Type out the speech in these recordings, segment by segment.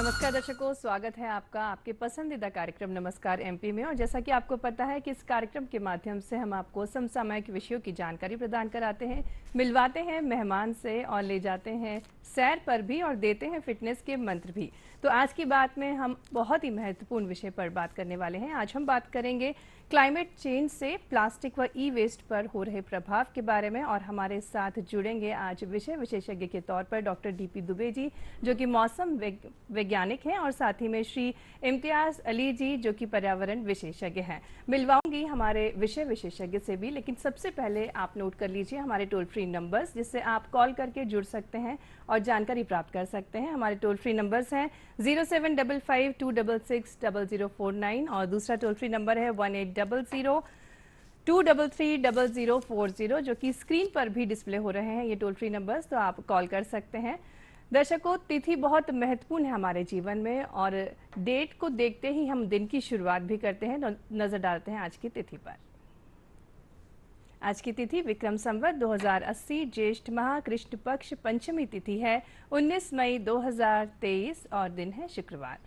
नमस्कार दर्शकों, स्वागत है आपका आपके पसंदीदा कार्यक्रम नमस्कार एमपी में। और जैसा कि आपको पता है कि इस कार्यक्रम के माध्यम से हम आपको समसामयिक विषयों की जानकारी प्रदान कराते हैं, मिलवाते हैं मेहमान से और ले जाते हैं सैर पर भी और देते हैं फिटनेस के मंत्र भी। तो आज की बात में हम बहुत ही महत्वपूर्ण विषय पर बात करने वाले हैं। आज हम बात करेंगे क्लाइमेट चेंज से प्लास्टिक व ई वेस्ट पर हो रहे प्रभाव के बारे में। और हमारे साथ जुड़ेंगे आज विषय विशेषज्ञ के तौर पर डॉक्टर डीपी दुबे जी, जो कि मौसम वैज्ञानिक हैं, और साथ ही में श्री इम्तियाज अली जी, जो कि पर्यावरण विशेषज्ञ हैं। मिलवाऊंगी हमारे विषय विशेषज्ञ से भी, लेकिन सबसे पहले आप नोट कर लीजिए हमारे टोल फ्री नंबर्स, जिससे आप कॉल करके जुड़ सकते हैं और जानकारी प्राप्त कर सकते हैं। हमारे टोल फ्री नंबर्स हैं 0755266049 और दूसरा टोल फ्री नंबर है 1800-233-0040, जो कि स्क्रीन पर भी डिस्प्ले हो रहे हैं ये टोल फ्री नंबर्स, तो आप कॉल कर सकते हैं। दर्शकों, तिथि बहुत महत्वपूर्ण है हमारे जीवन में और डेट को देखते ही हम दिन की शुरुआत भी करते हैं। नजर डालते हैं आज की तिथि पर। आज की तिथि विक्रम संवत 2080 ज्येष्ठ माह कृष्ण पक्ष पंचमी तिथि है 19 मई 2023 और दिन है शुक्रवार।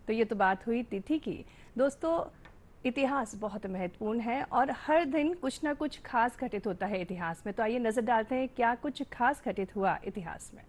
तो ये तो बात हुई तिथि की। दोस्तों, इतिहास बहुत महत्वपूर्ण है और हर दिन कुछ ना कुछ खास घटित होता है इतिहास में। तो आइए नजर डालते हैं क्या कुछ खास घटित हुआ इतिहास में।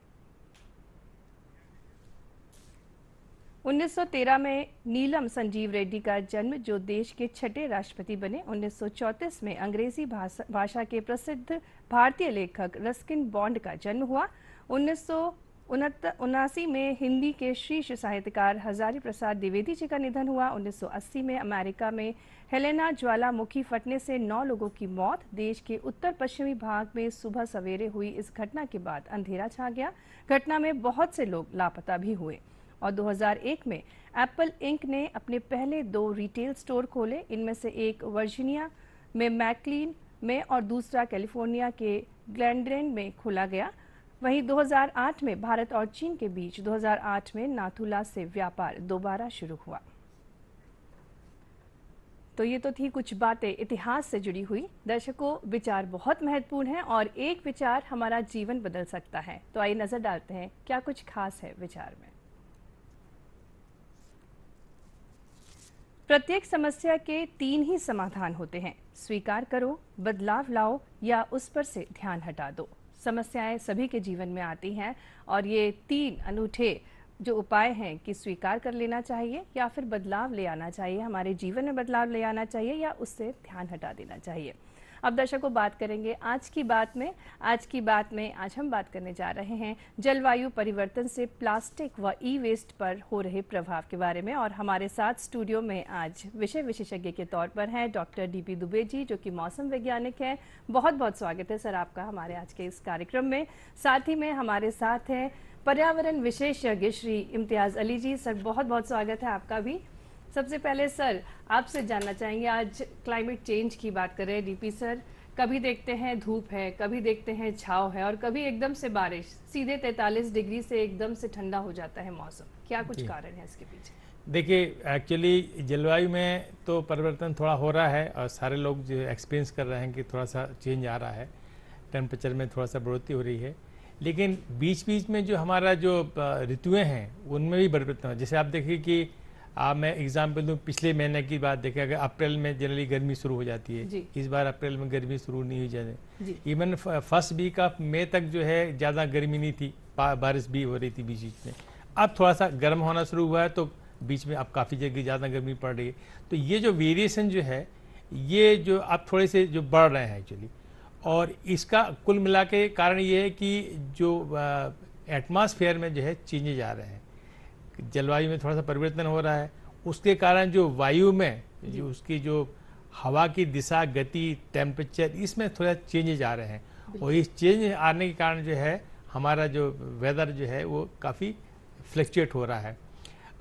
1913 में नीलम संजीव रेड्डी का जन्म, जो देश के छठे राष्ट्रपति बने। 1934 में अंग्रेजी भाषा के प्रसिद्ध भारतीय लेखक रस्किन बॉन्ड का जन्म हुआ। 1979 में हिंदी के शीर्ष साहित्यकार हजारी प्रसाद द्विवेदी जी का निधन हुआ। 1980 में अमेरिका में हेलेना ज्वालामुखी फटने से 9 लोगों की मौत। देश के उत्तर पश्चिमी भाग में सुबह सवेरे हुई इस घटना के बाद अंधेरा छा गया। घटना में बहुत से लोग लापता भी हुए। और 2001 में एप्पल इंक ने अपने पहले 2 रिटेल स्टोर खोले। इनमें से एक वर्जीनिया में मैकलीन में और दूसरा कैलिफोर्निया के ग्लेनड्रेन में खोला गया। वहीं 2008 में भारत और चीन के बीच 2008 में नाथुला से व्यापार दोबारा शुरू हुआ। तो ये तो थी कुछ बातें इतिहास से जुड़ी हुई। दर्शकों, विचार बहुत महत्वपूर्ण है और एक विचार हमारा जीवन बदल सकता है। तो आइए नजर डालते हैं क्या कुछ खास है विचार में। प्रत्येक समस्या के 3 ही समाधान होते हैं: स्वीकार करो, बदलाव लाओ या उस पर से ध्यान हटा दो। समस्याएं सभी के जीवन में आती हैं और ये 3 अनूठे जो उपाय हैं कि स्वीकार कर लेना चाहिए या फिर बदलाव ले आना चाहिए, हमारे जीवन में बदलाव ले आना चाहिए या उससे ध्यान हटा देना चाहिए। अब दर्शकों, बात करेंगे आज की बात में। आज हम बात करने जा रहे हैं जलवायु परिवर्तन से प्लास्टिक व ई वेस्ट पर हो रहे प्रभाव के बारे में। और हमारे साथ स्टूडियो में आज विषय विशेषज्ञ के तौर पर हैं डॉक्टर डीपी दुबे जी, जो कि मौसम वैज्ञानिक हैं। बहुत बहुत स्वागत है सर आपका हमारे आज के इस कार्यक्रम में। साथ ही में हमारे साथ हैं पर्यावरण विशेषज्ञ श्री इम्तियाज अली जी। सर, बहुत बहुत स्वागत है आपका भी। सबसे पहले सर आपसे जानना चाहेंगे, आज क्लाइमेट चेंज की बात कर रहे हैं डीपी सर। कभी देखते हैं धूप है, कभी देखते हैं छाव है और कभी एकदम से बारिश, सीधे 43 डिग्री से एकदम से ठंडा हो जाता है मौसम। क्या कुछ कारण है इसके पीछे? देखिए, एक्चुअली जलवायु में तो परिवर्तन थोड़ा हो रहा है और सारे लोग जो एक्सपीरियंस कर रहे हैं कि थोड़ा सा चेंज आ रहा है, टेम्परेचर में थोड़ा सा बढ़ोतरी हो रही है। लेकिन बीच बीच में जो हमारा जो ऋतुएँ हैं उनमें भी परिवर्तन है। जैसे आप देखिए कि मैं एग्जाम्पल दूँ, पिछले महीने की बात देखें, अगर अप्रैल में जनरली गर्मी शुरू हो जाती है, इस बार अप्रैल में गर्मी शुरू नहीं हुई ज़्यादा। Even first week of May तक जो है ज़्यादा गर्मी नहीं थी, बारिश भी हो रही थी बीच बीच में। अब थोड़ा सा गर्म होना शुरू हुआ है तो बीच में अब काफ़ी जगह ज़्यादा गर्मी पड़ रही है। तो ये जो वेरिएशन जो है, ये जो अब थोड़े से जो बढ़ रहे हैं एक्चुअली, और इसका कुल मिला के कारण ये है कि जो एटमॉस्फेयर में जो है चेंजेज आ रहे हैं, जलवायु में थोड़ा सा परिवर्तन हो रहा है। उसके कारण जो वायु में जो उसकी जो हवा की दिशा, गति, टेम्परेचर, इसमें थोड़ा चेंजेज आ रहे हैं। और इस चेंज आने के कारण जो है हमारा जो वेदर जो है वो काफ़ी फ्लक्चुएट हो रहा है।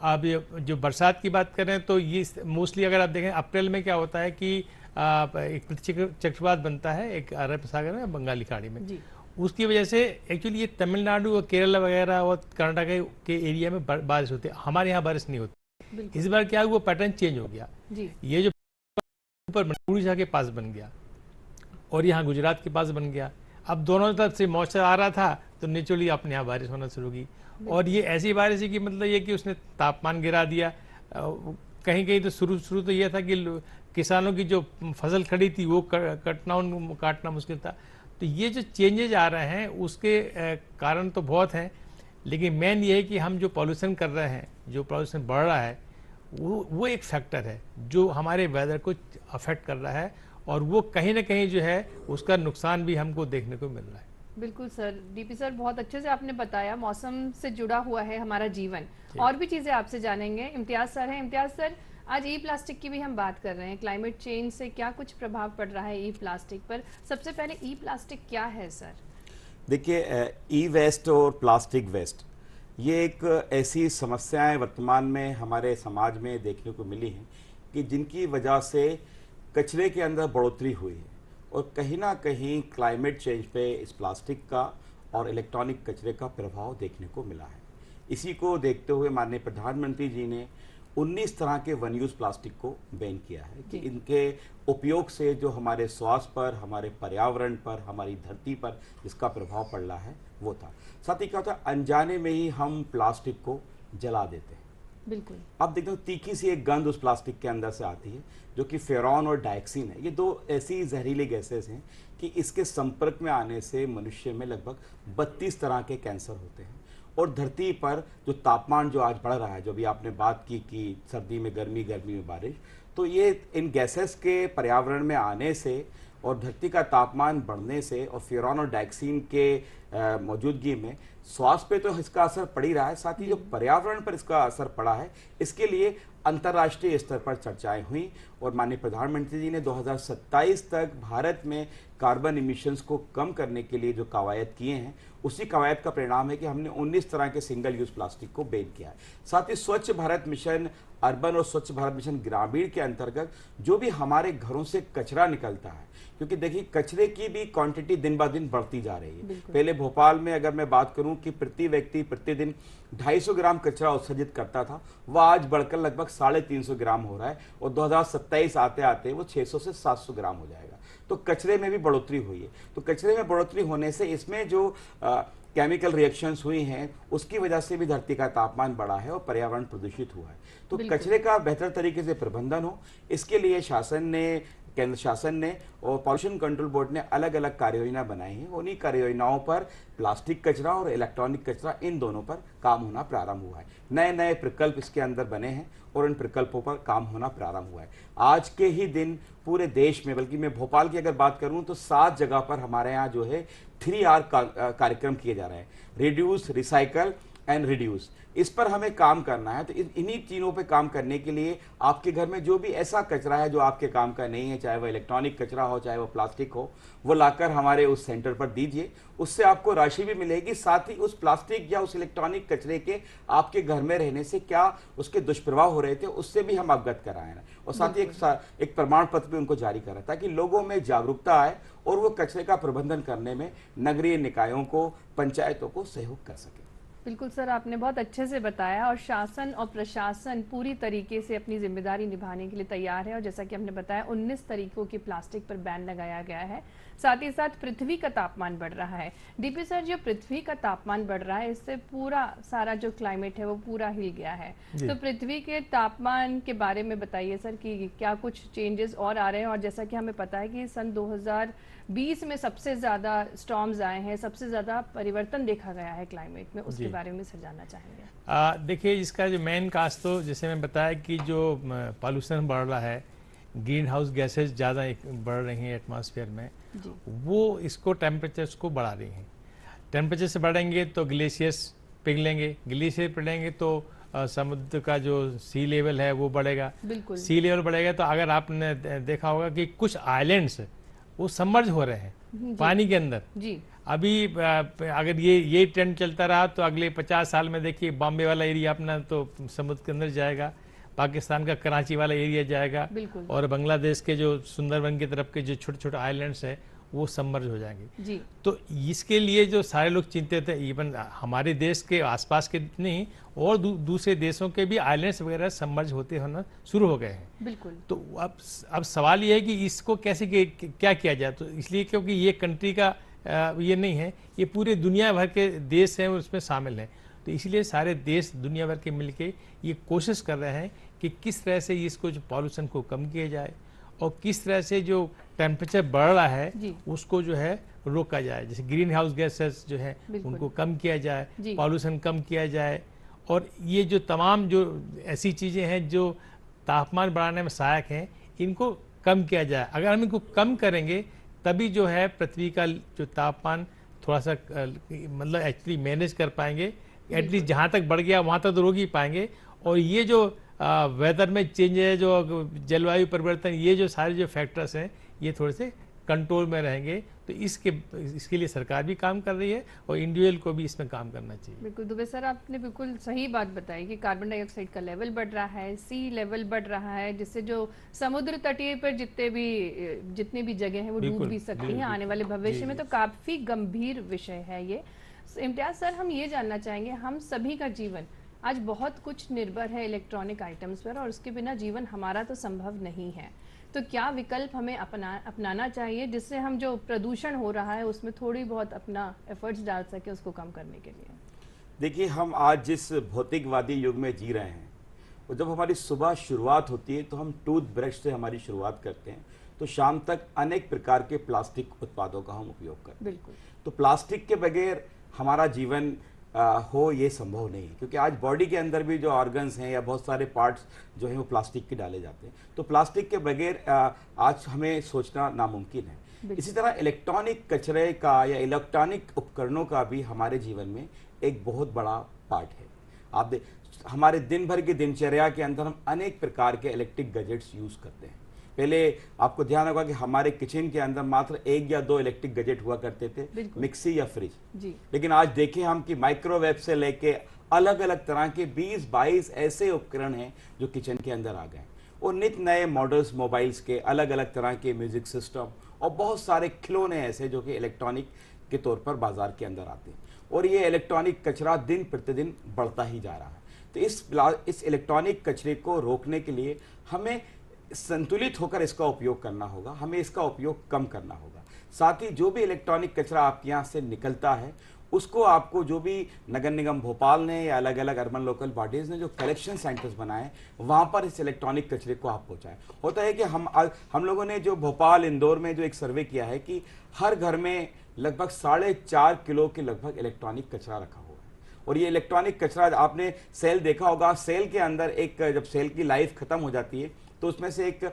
अब जो बरसात की बात करें तो ये मोस्टली अगर आप देखें अप्रैल में क्या होता है कि एक चक्रवात बनता है एक अरब सागर में, बंगाली खाड़ी में। उसकी वजह से एक्चुअली ये तमिलनाडु और केरला वगैरह और कर्नाटक के एरिया में बारिश होती है, हमारे यहाँ बारिश नहीं होती। इस बार क्या हुआ, वो पैटर्न चेंज हो गया। ये जो ऊपर उड़ीसा के पास बन गया और यहाँ गुजरात के पास बन गया। अब दोनों तरफ से मॉइस्चर आ रहा था तो नेचुरली अपने यहाँ बारिश होना शुरू की। और ये ऐसी बारिश है कि मतलब ये कि उसने तापमान गिरा दिया। कहीं कहीं तो शुरू तो ये था कि किसानों की जो फसल खड़ी थी वो काटना मुश्किल था। तो ये जो चेंजेज आ रहे हैं उसके कारण तो बहुत हैं, लेकिन मेन ये है कि हम जो पॉल्यूशन कर रहे हैं, जो पॉल्यूशन बढ़ रहा है, वो एक फैक्टर है जो हमारे वेदर को अफेक्ट कर रहा है, और वो कहीं ना कहीं जो है उसका नुकसान भी हमको देखने को मिल रहा है। बिल्कुल सर, डीपी सर बहुत अच्छे से आपने बताया, मौसम से जुड़ा हुआ है हमारा जीवन। और भी चीज़ें आपसे जानेंगे। इम्तियाज़ सर हैं। इम्तियाज़ सर, आज ई प्लास्टिक की भी हम बात कर रहे हैं। क्लाइमेट चेंज से क्या कुछ प्रभाव पड़ रहा है ई प्लास्टिक पर? सबसे पहले ई प्लास्टिक क्या है सर? देखिए, ई वेस्ट और प्लास्टिक वेस्ट ये एक ऐसी समस्याएं वर्तमान में हमारे समाज में देखने को मिली हैं कि जिनकी वजह से कचरे के अंदर बढ़ोतरी हुई है, और कहीं ना कहीं क्लाइमेट चेंज पे इस प्लास्टिक का और इलेक्ट्रॉनिक कचरे का प्रभाव देखने को मिला है। इसी को देखते हुए माननीय प्रधानमंत्री जी ने 19 तरह के वन यूज़ प्लास्टिक को बैन किया है कि इनके उपयोग से जो हमारे स्वास्थ्य पर, हमारे पर्यावरण पर, हमारी धरती पर जिसका प्रभाव पड़ रहा है वो था। साथ ही क्या होता है, अनजाने में ही हम प्लास्टिक को जला देते हैं। बिल्कुल। अब देखते हो तीखी सी एक गंध उस प्लास्टिक के अंदर से आती है जो कि फेरॉन और डायक्सिन है। ये दो ऐसी जहरीली गैसेस हैं कि इसके संपर्क में आने से मनुष्य में लगभग 32 तरह के कैंसर होते हैं। और धरती पर जो तापमान जो आज बढ़ रहा है, जो भी आपने बात की कि सर्दी में गर्मी, गर्मी में बारिश, तो ये इन गैसेस के पर्यावरण में आने से और धरती का तापमान बढ़ने से और फ्यूरॉन और डायक्सिन के मौजूदगी में स्वास्थ्य पे तो इसका असर पड़ ही रहा है, साथ ही जो पर्यावरण पर इसका असर पड़ा है, इसके लिए अंतर्राष्ट्रीय स्तर पर चर्चाएं हुई। और माननीय प्रधानमंत्री जी ने 2027 तक भारत में कार्बन इमिशंस को कम करने के लिए जो कवायद किए हैं, उसी कवायद का परिणाम है कि हमने 19 तरह के सिंगल यूज प्लास्टिक को बैन किया है। साथ ही स्वच्छ भारत मिशन अर्बन और स्वच्छ भारत मिशन ग्रामीण के अंतर्गत जो भी हमारे घरों से कचरा निकलता है, क्योंकि देखिए कचरे की भी क्वांटिटी दिन ब दिन बढ़ती जा रही है। पहले भोपाल में अगर मैं बात करूं कि प्रति व्यक्ति प्रतिदिन 250 ग्राम कचरा उत्सर्जित करता था, वह आज बढ़कर लगभग 350 ग्राम हो रहा है, और 2027 आते आते वो 600 से 700 ग्राम हो जाएगा। तो कचरे में भी बढ़ोतरी हुई है। तो कचरे में बढ़ोतरी होने से इसमें जो केमिकल रिएक्शंस हुई हैं, उसकी वजह से भी धरती का तापमान बढ़ा है और पर्यावरण प्रदूषित हुआ है। तो कचरे का बेहतर तरीके से प्रबंधन हो, इसके लिए केंद्र शासन ने और पॉल्यूशन कंट्रोल बोर्ड ने अलग अलग कार्य योजना बनाई है। उन्हीं कार्य योजनाओं पर प्लास्टिक कचरा और इलेक्ट्रॉनिक कचरा, इन दोनों पर काम होना प्रारंभ हुआ है। नए नए प्रकल्प इसके अंदर बने हैं और इन प्रकल्पों पर काम होना प्रारंभ हुआ है। आज के ही दिन पूरे देश में, बल्कि मैं भोपाल की अगर बात करूं तो 7 जगह पर हमारे यहाँ जो है 3R कार्यक्रम किए जा रहे हैं, रिड्यूस, रिसाइकल एंड रिड्यूस। इस पर हमें काम करना है। तो इन्हीं चीज़ों पे काम करने के लिए आपके घर में जो भी ऐसा कचरा है जो आपके काम का नहीं है, चाहे वह इलेक्ट्रॉनिक कचरा हो, चाहे वह प्लास्टिक हो, वो लाकर हमारे उस सेंटर पर दीजिए। उससे आपको राशि भी मिलेगी, साथ ही उस प्लास्टिक या उस इलेक्ट्रॉनिक कचरे के आपके घर में रहने से क्या उसके दुष्प्रभाव हो रहे थे, उससे भी हम अवगत कराएं और साथ ही एक प्रमाण पत्र भी उनको जारी करें, ताकि लोगों में जागरूकता आए और वो कचरे का प्रबंधन करने में नगरीय निकायों को, पंचायतों को सहयोग कर सके। बिल्कुल सर, आपने बहुत अच्छे से बताया, और शासन और प्रशासन पूरी तरीके से अपनी जिम्मेदारी निभाने के लिए तैयार है। और जैसा कि हमने बताया 19 तरीकों की प्लास्टिक पर बैन लगाया गया है। साथ ही साथ पृथ्वी का तापमान बढ़ रहा है। डीपी सर, जो पृथ्वी का तापमान बढ़ रहा है, इससे पूरा सारा जो क्लाइमेट है वो पूरा हिल गया है। तो पृथ्वी के तापमान के बारे में बताइए सर कि क्या कुछ चेंजेस और आ रहे हैं। और जैसा कि हमें पता है कि सन 2020 में सबसे ज़्यादा स्टॉर्म्स आए हैं, सबसे ज़्यादा परिवर्तन देखा गया है क्लाइमेट में, उसके बारे में सर जानना चाहेंगे। देखिए, इसका जो मेन काज तो जैसे मैं बताया कि जो पॉल्यूशन बढ़ रहा है, ग्रीन हाउस गैसेज ज़्यादा बढ़ रही हैं एटमॉस्फेयर में, वो इसको टेम्परेचर्स को बढ़ा रही हैं। टेम्परेचर से बढ़ेंगे तो ग्लेशियर्स पिघलेंगे, ग्लेशियर पिघलेंगे तो समुद्र का जो सी लेवल है वो बढ़ेगा। सी लेवल बढ़ेगा तो अगर आपने देखा होगा कि कुछ आइलैंड्स वो सबमर्ज हो रहे हैं पानी के अंदर। अभी अगर ये ट्रेंड चलता रहा तो अगले 50 साल में देखिए बॉम्बे वाला एरिया अपना तो समुद्र के अंदर जाएगा, पाकिस्तान का कराची वाला एरिया जाएगा, और बांग्लादेश के जो सुंदरबन की तरफ के जो छोटे छोटे आइलैंड्स हैं वो सबमर्ज हो जाएंगे। तो इसके लिए जो सारे लोग चिंतित हैं, इवन हमारे देश के आसपास के नहीं और दूसरे देशों के भी आइलैंड्स वगैरह सबमर्ज होते होना शुरू हो गए हैं। तो अब सवाल ये है कि इसको कैसे क्या किया जाए। तो इसलिए क्योंकि ये कंट्री का ये नहीं है, ये पूरे दुनिया भर के देश हैं उसमें शामिल हैं। तो इसलिए सारे देश दुनिया भर के मिलके ये कोशिश कर रहे हैं कि किस तरह से इसको जो पॉल्यूशन को कम किया जाए और किस तरह से जो टेम्परेचर बढ़ रहा है जी। उसको जो है रोका जाए। जैसे ग्रीन हाउस गैसेस जो है बिल्कुल। उनको कम किया जाए, जी। पॉल्यूशन कम किया जाए, और ये जो तमाम जो ऐसी चीज़ें हैं जो तापमान बढ़ाने में सहायक हैं इनको कम किया जाए। अगर हम इनको कम करेंगे तभी जो है पृथ्वी का जो तापमान थोड़ा सा मतलब एक्चुअली मैनेज कर पाएंगे। एटलीस्ट जहाँ तक बढ़ गया वहाँ तक तो रोक ही पाएंगे। और ये जो वेदर में चेंज है, जो जलवायु परिवर्तन, ये जो सारे जो फैक्टर्स हैं ये थोड़े से कंट्रोल में रहेंगे। तो इसके लिए सरकार भी काम कर रही है और इंडिविजुअल को भी इसमें काम करना चाहिए। बिल्कुल दुबे सर, आपने बिल्कुल सही बात बताई कि कार्बन डाइऑक्साइड का लेवल बढ़ रहा है, सी लेवल बढ़ रहा है, जिससे जो समुद्र तटीय पर जितनी भी जगह हैं वो डूब बिल्कुल, भी सकती हैं बिल्कुल। आने वाले भविष्य जी, में। तो काफी गंभीर विषय है ये। इम्तियाज सर, हम ये जानना चाहेंगे, हम सभी का जीवन आज बहुत कुछ निर्भर है इलेक्ट्रॉनिक आइटम्स पर, और उसके बिना जीवन हमारा तो संभव नहीं है। तो क्या विकल्प हमें अपनाना चाहिए जिससे हम जो प्रदूषण हो रहा है उसमें थोड़ी बहुत अपना एफर्ट्स डाल सके उसको कम करने के लिए? देखिए, हम आज जिस भौतिकवादी युग में जी रहे हैं, वो जब हमारी सुबह शुरुआत होती है तो हम टूथब्रश से हमारी शुरुआत करते हैं, तो शाम तक अनेक प्रकार के प्लास्टिक उत्पादों का हम उपयोग करते हैं। बिल्कुल। तो प्लास्टिक के बगैर हमारा जीवन हो ये संभव नहीं है, क्योंकि आज बॉडी के अंदर भी जो ऑर्गन्स हैं या बहुत सारे पार्ट्स जो हैं वो प्लास्टिक के डाले जाते हैं। तो प्लास्टिक के बगैर आज हमें सोचना नामुमकिन है। इसी तरह इलेक्ट्रॉनिक कचरे का या इलेक्ट्रॉनिक उपकरणों का भी हमारे जीवन में एक बहुत बड़ा पार्ट है। आप हमारे दिन भर की दिनचर्या के अंदर हम अनेक प्रकार के इलेक्ट्रिक गैजेट्स यूज़ करते हैं। पहले आपको ध्यान होगा कि हमारे किचन के अंदर मात्र 1 या 2 इलेक्ट्रिक गैजेट हुआ करते थे, मिक्सी या फ्रिज जी। लेकिन आज देखें हम कि माइक्रोवेव से लेके अलग अलग तरह के 20-22 ऐसे उपकरण हैं जो किचन के अंदर आ गए, और नित नए मॉडल्स मोबाइल्स के, अलग अलग तरह के म्यूजिक सिस्टम और बहुत सारे खिलौने ऐसे जो कि इलेक्ट्रॉनिक के तौर पर बाजार के अंदर आते हैं। और ये इलेक्ट्रॉनिक कचरा दिन प्रतिदिन बढ़ता ही जा रहा है। तो इस इलेक्ट्रॉनिक कचरे को रोकने के लिए हमें संतुलित होकर इसका उपयोग करना होगा, हमें इसका उपयोग कम करना होगा। साथ ही जो भी इलेक्ट्रॉनिक कचरा आपके यहाँ से निकलता है उसको आपको, जो भी नगर निगम भोपाल ने या अलग अलग अर्बन लोकल बॉडीज ने जो कलेक्शन सेंटर्स बनाए, वहाँ पर इस इलेक्ट्रॉनिक कचरे को आप पहुँचाएं। होता है कि हम लोगों ने जो भोपाल इंदौर में जो एक सर्वे किया है कि हर घर में लगभग 4.5 किलो के लगभग इलेक्ट्रॉनिक कचरा रखा हुआ है। और ये इलेक्ट्रॉनिक कचरा, आपने सेल देखा होगा, सेल के अंदर एक, जब सेल की लाइफ खत्म हो जाती है तो उसमें से एक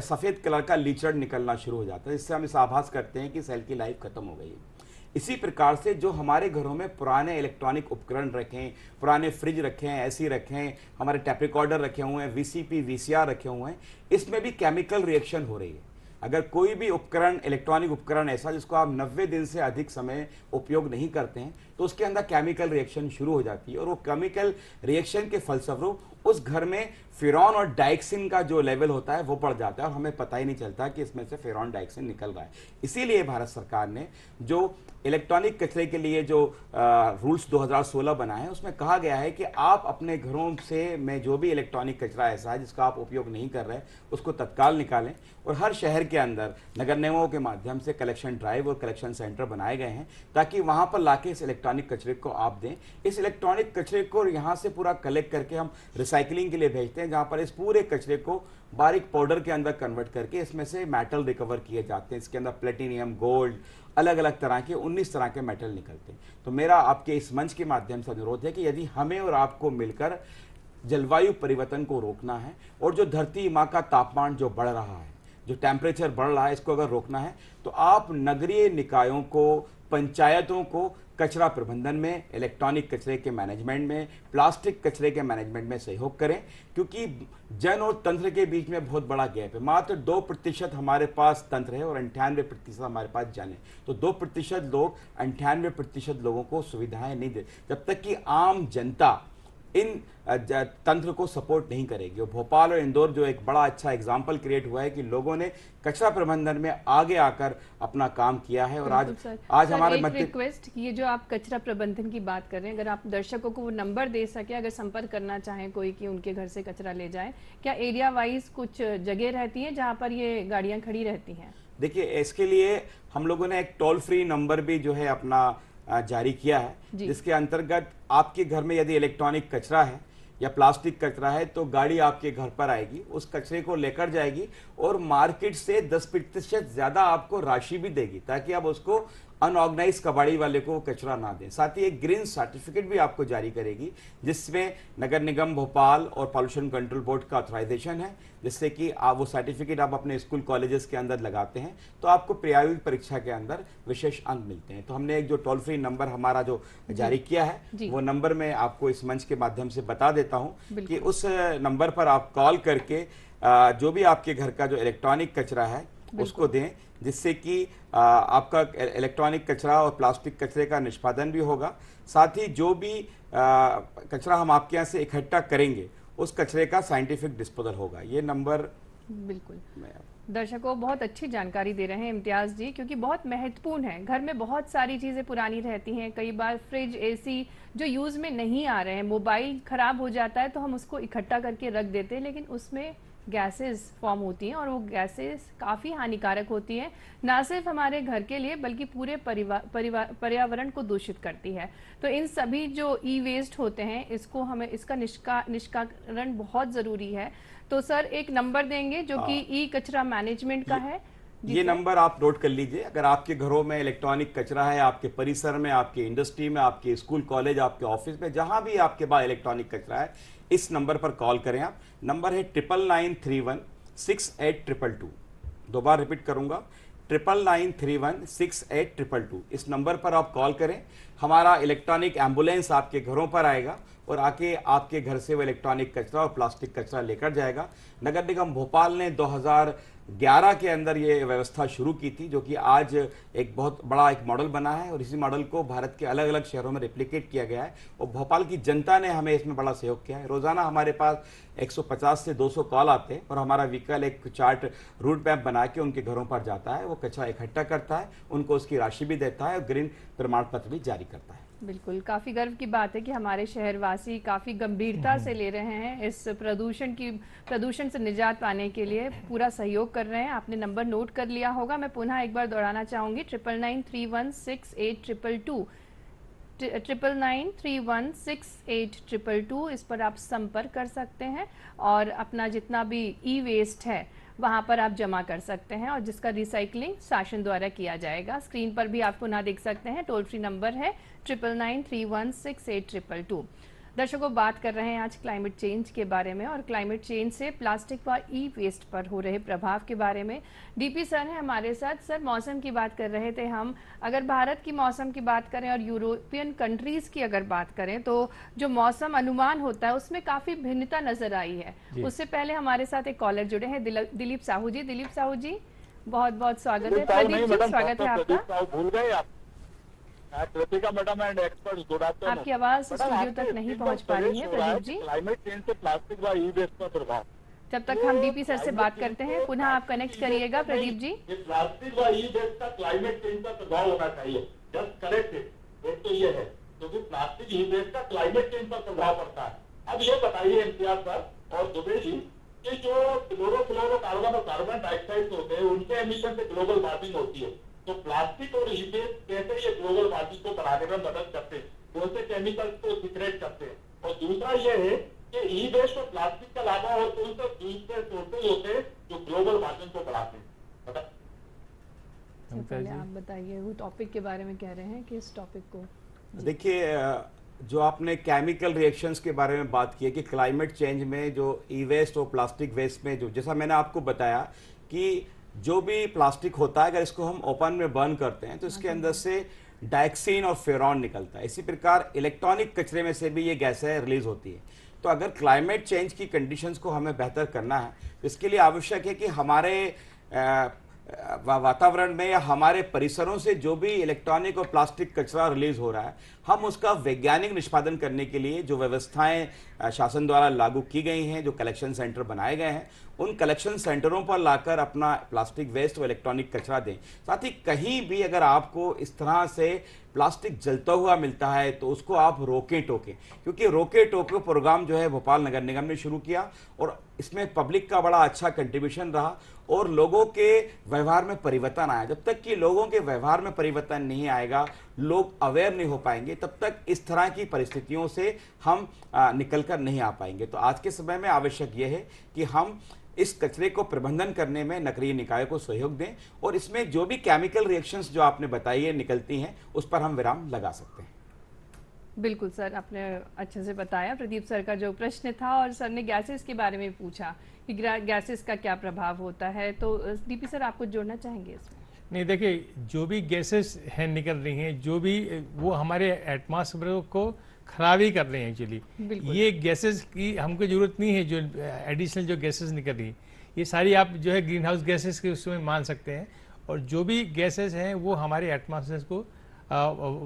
सफ़ेद कलर का लीचड़ निकलना शुरू हो जाता है, जिससे हम इस आभास करते हैं कि सेल की लाइफ खत्म हो गई है। इसी प्रकार से जो हमारे घरों में पुराने इलेक्ट्रॉनिक उपकरण रखें, पुराने फ्रिज रखें, एसी रखें, हमारे टैप रिकॉर्डर रखे हुए हैं, वीसीपी वीसीआर रखे हुए हैं, इसमें भी केमिकल रिएक्शन हो रही है। अगर कोई भी उपकरण, इलेक्ट्रॉनिक उपकरण ऐसा जिसको आप 90 दिन से अधिक समय उपयोग नहीं करते हैं, तो उसके अंदर केमिकल रिएक्शन शुरू हो जाती है, और वो केमिकल रिएक्शन के फलस्वरूप उस घर में फेरॉन और डाइक्सिन का जो लेवल होता है वो बढ़ जाता है, और हमें पता ही नहीं चलता कि इसमें से फेरॉन डाइक्सिन निकल रहा है। इसीलिए भारत सरकार ने जो इलेक्ट्रॉनिक कचरे के लिए जो रूल्स 2016 बनाए हैं, उसमें कहा गया है कि आप अपने घरों से में जो भी इलेक्ट्रॉनिक कचरा ऐसा है जिसका आप उपयोग नहीं कर रहे, उसको तत्काल निकालें। और हर शहर के अंदर नगर निगमों के माध्यम से कलेक्शन ड्राइव और कलेक्शन सेंटर बनाए गए हैं, ताकि वहां पर लाके इस इलेक्ट्रॉनिक कचरे को आप दें। इस इलेक्ट्रॉनिक कचरे को यहाँ से पूरा कलेक्ट करके हम रिसाइकलिंग के लिए भेजते हैं, जहाँ पर इस पूरे कचरे को बारीक पाउडर के अंदर कन्वर्ट करके इसमें से मेटल रिकवर किए जाते हैं। इसके अंदर प्लेटिनियम, गोल्ड, अलग अलग तरह के 19 तरह के मेटल निकलते हैं। तो मेरा आपके इस मंच के माध्यम से अनुरोध है कि यदि हमें और आपको मिलकर जलवायु परिवर्तन को रोकना है, और जो धरती माँ का तापमान जो बढ़ रहा है, जो टेम्परेचर बढ़ रहा है, इसको अगर रोकना है, तो आप नगरीय निकायों को, पंचायतों को कचरा प्रबंधन में, इलेक्ट्रॉनिक कचरे के मैनेजमेंट में, प्लास्टिक कचरे के मैनेजमेंट में सहयोग करें। क्योंकि जन और तंत्र के बीच में बहुत बड़ा गैप है। मात्र 2% हमारे पास तंत्र है और 98% हमारे पास जन है। तो 2% लोग 98% लोगों को सुविधाएं नहीं दे, जब तक कि आम जनता इन तंत्र को सपोर्ट नहीं करेगी। और भोपाल और इंदौर जो एक बड़ा अच्छा एग्जाम्पल क्रिएट हुआ है कि लोगों ने कचरा प्रबंधन में आगे आकर अपना काम किया है। और आज हमारे मध्य रिक्वेस्ट, ये जो आप कचरा प्रबंधन की बात कर रहे हैं, अगर आप दर्शकों को वो नंबर दे सके, अगर संपर्क करना चाहें कोई कि उनके घर से कचरा ले जाए, क्या एरिया वाइज कुछ जगह रहती है जहाँ पर ये गाड़ियाँ खड़ी रहती हैं? देखिए, इसके लिए हम लोगों ने एक टोल फ्री नंबर भी जो है अपना जारी किया है, जी। जिसके अंतर्गत आपके घर में यदि इलेक्ट्रॉनिक कचरा है या प्लास्टिक कचरा है तो गाड़ी आपके घर पर आएगी, उस कचरे को लेकर जाएगी और मार्केट से 10% ज्यादा आपको राशि भी देगी, ताकि आप उसको अनऑर्गेनाइज कबाड़ी वाले को कचरा ना दें। साथ ही एक ग्रीन सर्टिफिकेट भी आपको जारी करेगी, जिसमें नगर निगम भोपाल और पॉल्यूशन कंट्रोल बोर्ड का ऑथराइजेशन है, जिससे कि आप वो सर्टिफिकेट आप अपने स्कूल कॉलेजेस के अंदर लगाते हैं तो आपको प्रायोगिक परीक्षा के अंदर विशेष अंक मिलते हैं। तो हमने एक जो टोल फ्री नंबर हमारा जो जारी किया है, वो नंबर मैं आपको इस मंच के माध्यम से बता देता हूं कि उस नंबर पर आप कॉल करके जो भी आपके घर का जो इलेक्ट्रॉनिक कचरा है उसको दें, जिससे कि आपका इलेक्ट्रॉनिक कचरा और प्लास्टिक कचरे का निष्पादन भी होगा। साथ ही जो भी कचरा हम आपके यहाँ से इकट्ठा करेंगे उस कचरे का साइंटिफिक डिस्पोजल होगा। ये नंबर बिल्कुल दर्शकों बहुत अच्छी जानकारी दे रहे हैं इम्तियाज जी, क्योंकि बहुत महत्वपूर्ण है। घर में बहुत सारी चीज़ें पुरानी रहती हैं, कई बार फ्रिज, एसी जो यूज़ में नहीं आ रहे हैं, मोबाइल ख़राब हो जाता है तो हम उसको इकट्ठा करके रख देते हैं, लेकिन उसमें गैसेस फॉर्म होती हैं और वो गैसेस काफ़ी हानिकारक होती हैं, ना सिर्फ हमारे घर के लिए बल्कि पूरे पर्यावरण को दूषित करती है। तो इन सभी जो ई वेस्ट होते हैं इसको हमें इसका निष्कारण बहुत ज़रूरी है। तो सर एक नंबर देंगे जो कि ई कचरा मैनेजमेंट का है। ये नंबर आप नोट कर लीजिए। अगर आपके घरों में इलेक्ट्रॉनिक कचरा है, आपके परिसर में, आपके इंडस्ट्री में, आपके स्कूल कॉलेज, आपके ऑफिस में, जहां भी आपके पास इलेक्ट्रॉनिक कचरा है, इस नंबर पर कॉल करें आप। नंबर है 9993168222। दो बार रिपीट करूंगा, 9993168222। इस नंबर पर आप कॉल करें, हमारा इलेक्ट्रॉनिक एम्बुलेंस आपके घरों पर आएगा और आके आपके घर से वो इलेक्ट्रॉनिक कचरा और प्लास्टिक कचरा लेकर जाएगा। नगर निगम भोपाल ने 2011 के अंदर ये व्यवस्था शुरू की थी, जो कि आज एक बहुत बड़ा एक मॉडल बना है और इसी मॉडल को भारत के अलग अलग शहरों में रेप्लिकेट किया गया है और भोपाल की जनता ने हमें इसमें बड़ा सहयोग किया है। रोजाना हमारे पास 150 से 200 कॉल आते हैं और हमारा व्हीकल एक चार्ट रूट मैप बना के उनके घरों पर जाता है, वो कचरा इकट्ठा करता है, उनको उसकी राशि भी देता है और ग्रीन प्रमाण पत्र भी जारी करता है। बिल्कुल, काफ़ी गर्व की बात है कि हमारे शहरवासी काफ़ी गंभीरता से ले रहे हैं इस प्रदूषण से निजात पाने के लिए पूरा सहयोग कर रहे हैं। आपने नंबर नोट कर लिया होगा, मैं पुनः एक बार दोहराना चाहूँगी, 9993168222 9993168222। इस पर आप संपर्क कर सकते हैं और अपना जितना भी ई वेस्ट है वहाँ पर आप जमा कर सकते हैं और जिसका रिसाइकलिंग शासन द्वारा किया जाएगा। स्क्रीन पर भी आप पुनः देख सकते हैं, टोल फ्री नंबर है 9993168222। दर्शकों, बात कर रहे हैं आज क्लाइमेट चेंज के बारे में और क्लाइमेट चेंज से प्लास्टिक व ई वेस्ट पर हो रहे प्रभाव के बारे में। डीपी सर हैं हमारे साथ। सर, मौसम की बात कर रहे थे हम। अगर भारत की मौसम की बात करें और यूरोपियन कंट्रीज की अगर बात करें तो जो मौसम अनुमान होता है उसमें काफ़ी भिन्नता नजर आई है। उससे पहले हमारे साथ एक कॉलर जुड़े हैं, दिलीप साहू जी। दिलीप साहू जी, बहुत बहुत स्वागत है। प्रदीप जी, स्वागत है आपका। भूल गए आप, Kritika madam and experts, good afternoon. आपकी आवाज स्टूडियो तक नहीं पहुंच पा रही है प्रदीप जी। क्लाइमेट चेंज से प्लास्टिक व ई वेस्ट पर प्रभाव। जब तक हम डीपी सर से बात करते हैं, पुनः आप कनेक्ट करिएगा प्रदीप जी। प्लास्टिक व ई वेस्ट का क्लाइमेट चेंज पर प्रभाव होना चाहिए, जस्ट करेक्ट इट। एक तो ये है क्योंकि प्लास्टिक ई वेस्ट का क्लाइमेट चेंज पर प्रभाव पड़ता है। अब ये बताइए इम्तियाज सर और दुबे जी कि जो क्लोरोफ्लोरोकार्बन और कार्बन डाइऑक्साइड होते हैं उनके एमिशन से ग्लोबल वार्मिंग होती है, तो प्लास्टिक और ई वेस्ट कैसे ये ग्लोबल वार्मिंग को बढ़ाने में मदद करते हैं, कौन से केमिकल्स को सीक्रेट करते हैं। और दूसरा ये है कि ई वेस्ट और प्लास्टिक के अलावा और कौन से दूसरे सोर्सेज होते हैं जो ग्लोबल वार्मिंग को बढ़ाते हैं। पहले आप बताइए, वो टॉपिक के बारे में कह रहे हैं कि इस टॉपिक को देखिए, जो आपने केमिकल रिएक्शंस के बारे में बात की है कि क्लाइमेट चेंज में जो ई वेस्ट और प्लास्टिक वेस्ट में जो, जैसा मैंने आपको बताया कि जो भी प्लास्टिक होता है अगर इसको हम ओपन में बर्न करते हैं तो इसके अंदर से डाइक्सिन और फेरॉन निकलता है। इसी प्रकार इलेक्ट्रॉनिक कचरे में से भी ये गैसें रिलीज होती है। तो अगर क्लाइमेट चेंज की कंडीशंस को हमें बेहतर करना है तो इसके लिए आवश्यक है कि हमारे वातावरण में या हमारे परिसरों से जो भी इलेक्ट्रॉनिक और प्लास्टिक कचरा रिलीज हो रहा है, हम उसका वैज्ञानिक निष्पादन करने के लिए जो व्यवस्थाएं शासन द्वारा लागू की गई हैं, जो कलेक्शन सेंटर बनाए गए हैं, उन कलेक्शन सेंटरों पर लाकर अपना प्लास्टिक वेस्ट व इलेक्ट्रॉनिक कचरा दें। साथ ही कहीं भी अगर आपको इस तरह से प्लास्टिक जलता हुआ मिलता है तो उसको आप रोके टोके, क्योंकि रोके टोके प्रोग्राम जो है भोपाल नगर निगम ने शुरू किया और इसमें पब्लिक का बड़ा अच्छा कंट्रीब्यूशन रहा और लोगों के व्यवहार में परिवर्तन आया। जब तक कि लोगों के व्यवहार में परिवर्तन नहीं आएगा, लोग अवेयर नहीं हो पाएंगे, तब तक इस तरह की परिस्थितियों से हम निकल कर नहीं आ पाएंगे। तो आज के समय में आवश्यक यह है कि हम इस कचरे को प्रबंधन करने में नगरीय निकाय को सहयोग दें और इसमें जो भी केमिकल रिएक्शंस जो आपने बताई है निकलती हैं, उस पर हम विराम लगा सकते हैं। बिल्कुल सर, आपने अच्छे से बताया। प्रदीप सर का जो प्रश्न था और सर ने गैसेस के बारे में पूछा कि गैसेस का क्या प्रभाव होता है, तो डीपी सर आप कुछ जोड़ना चाहेंगे इसमें? नहीं, देखिए, जो भी गैसेस हैं निकल रही हैं, जो भी वो हमारे एटमॉस्फेयर को खराब ही कर रहे हैं एक्चुअली। ये गैसेस की हमको जरूरत नहीं है, जो एडिशनल जो गैसेस निकल रही हैं ये सारी आप जो है ग्रीन हाउस गैसेस के उसमें मान सकते हैं। और जो भी गैसेस हैं वो हमारे एटमॉस्फेयर को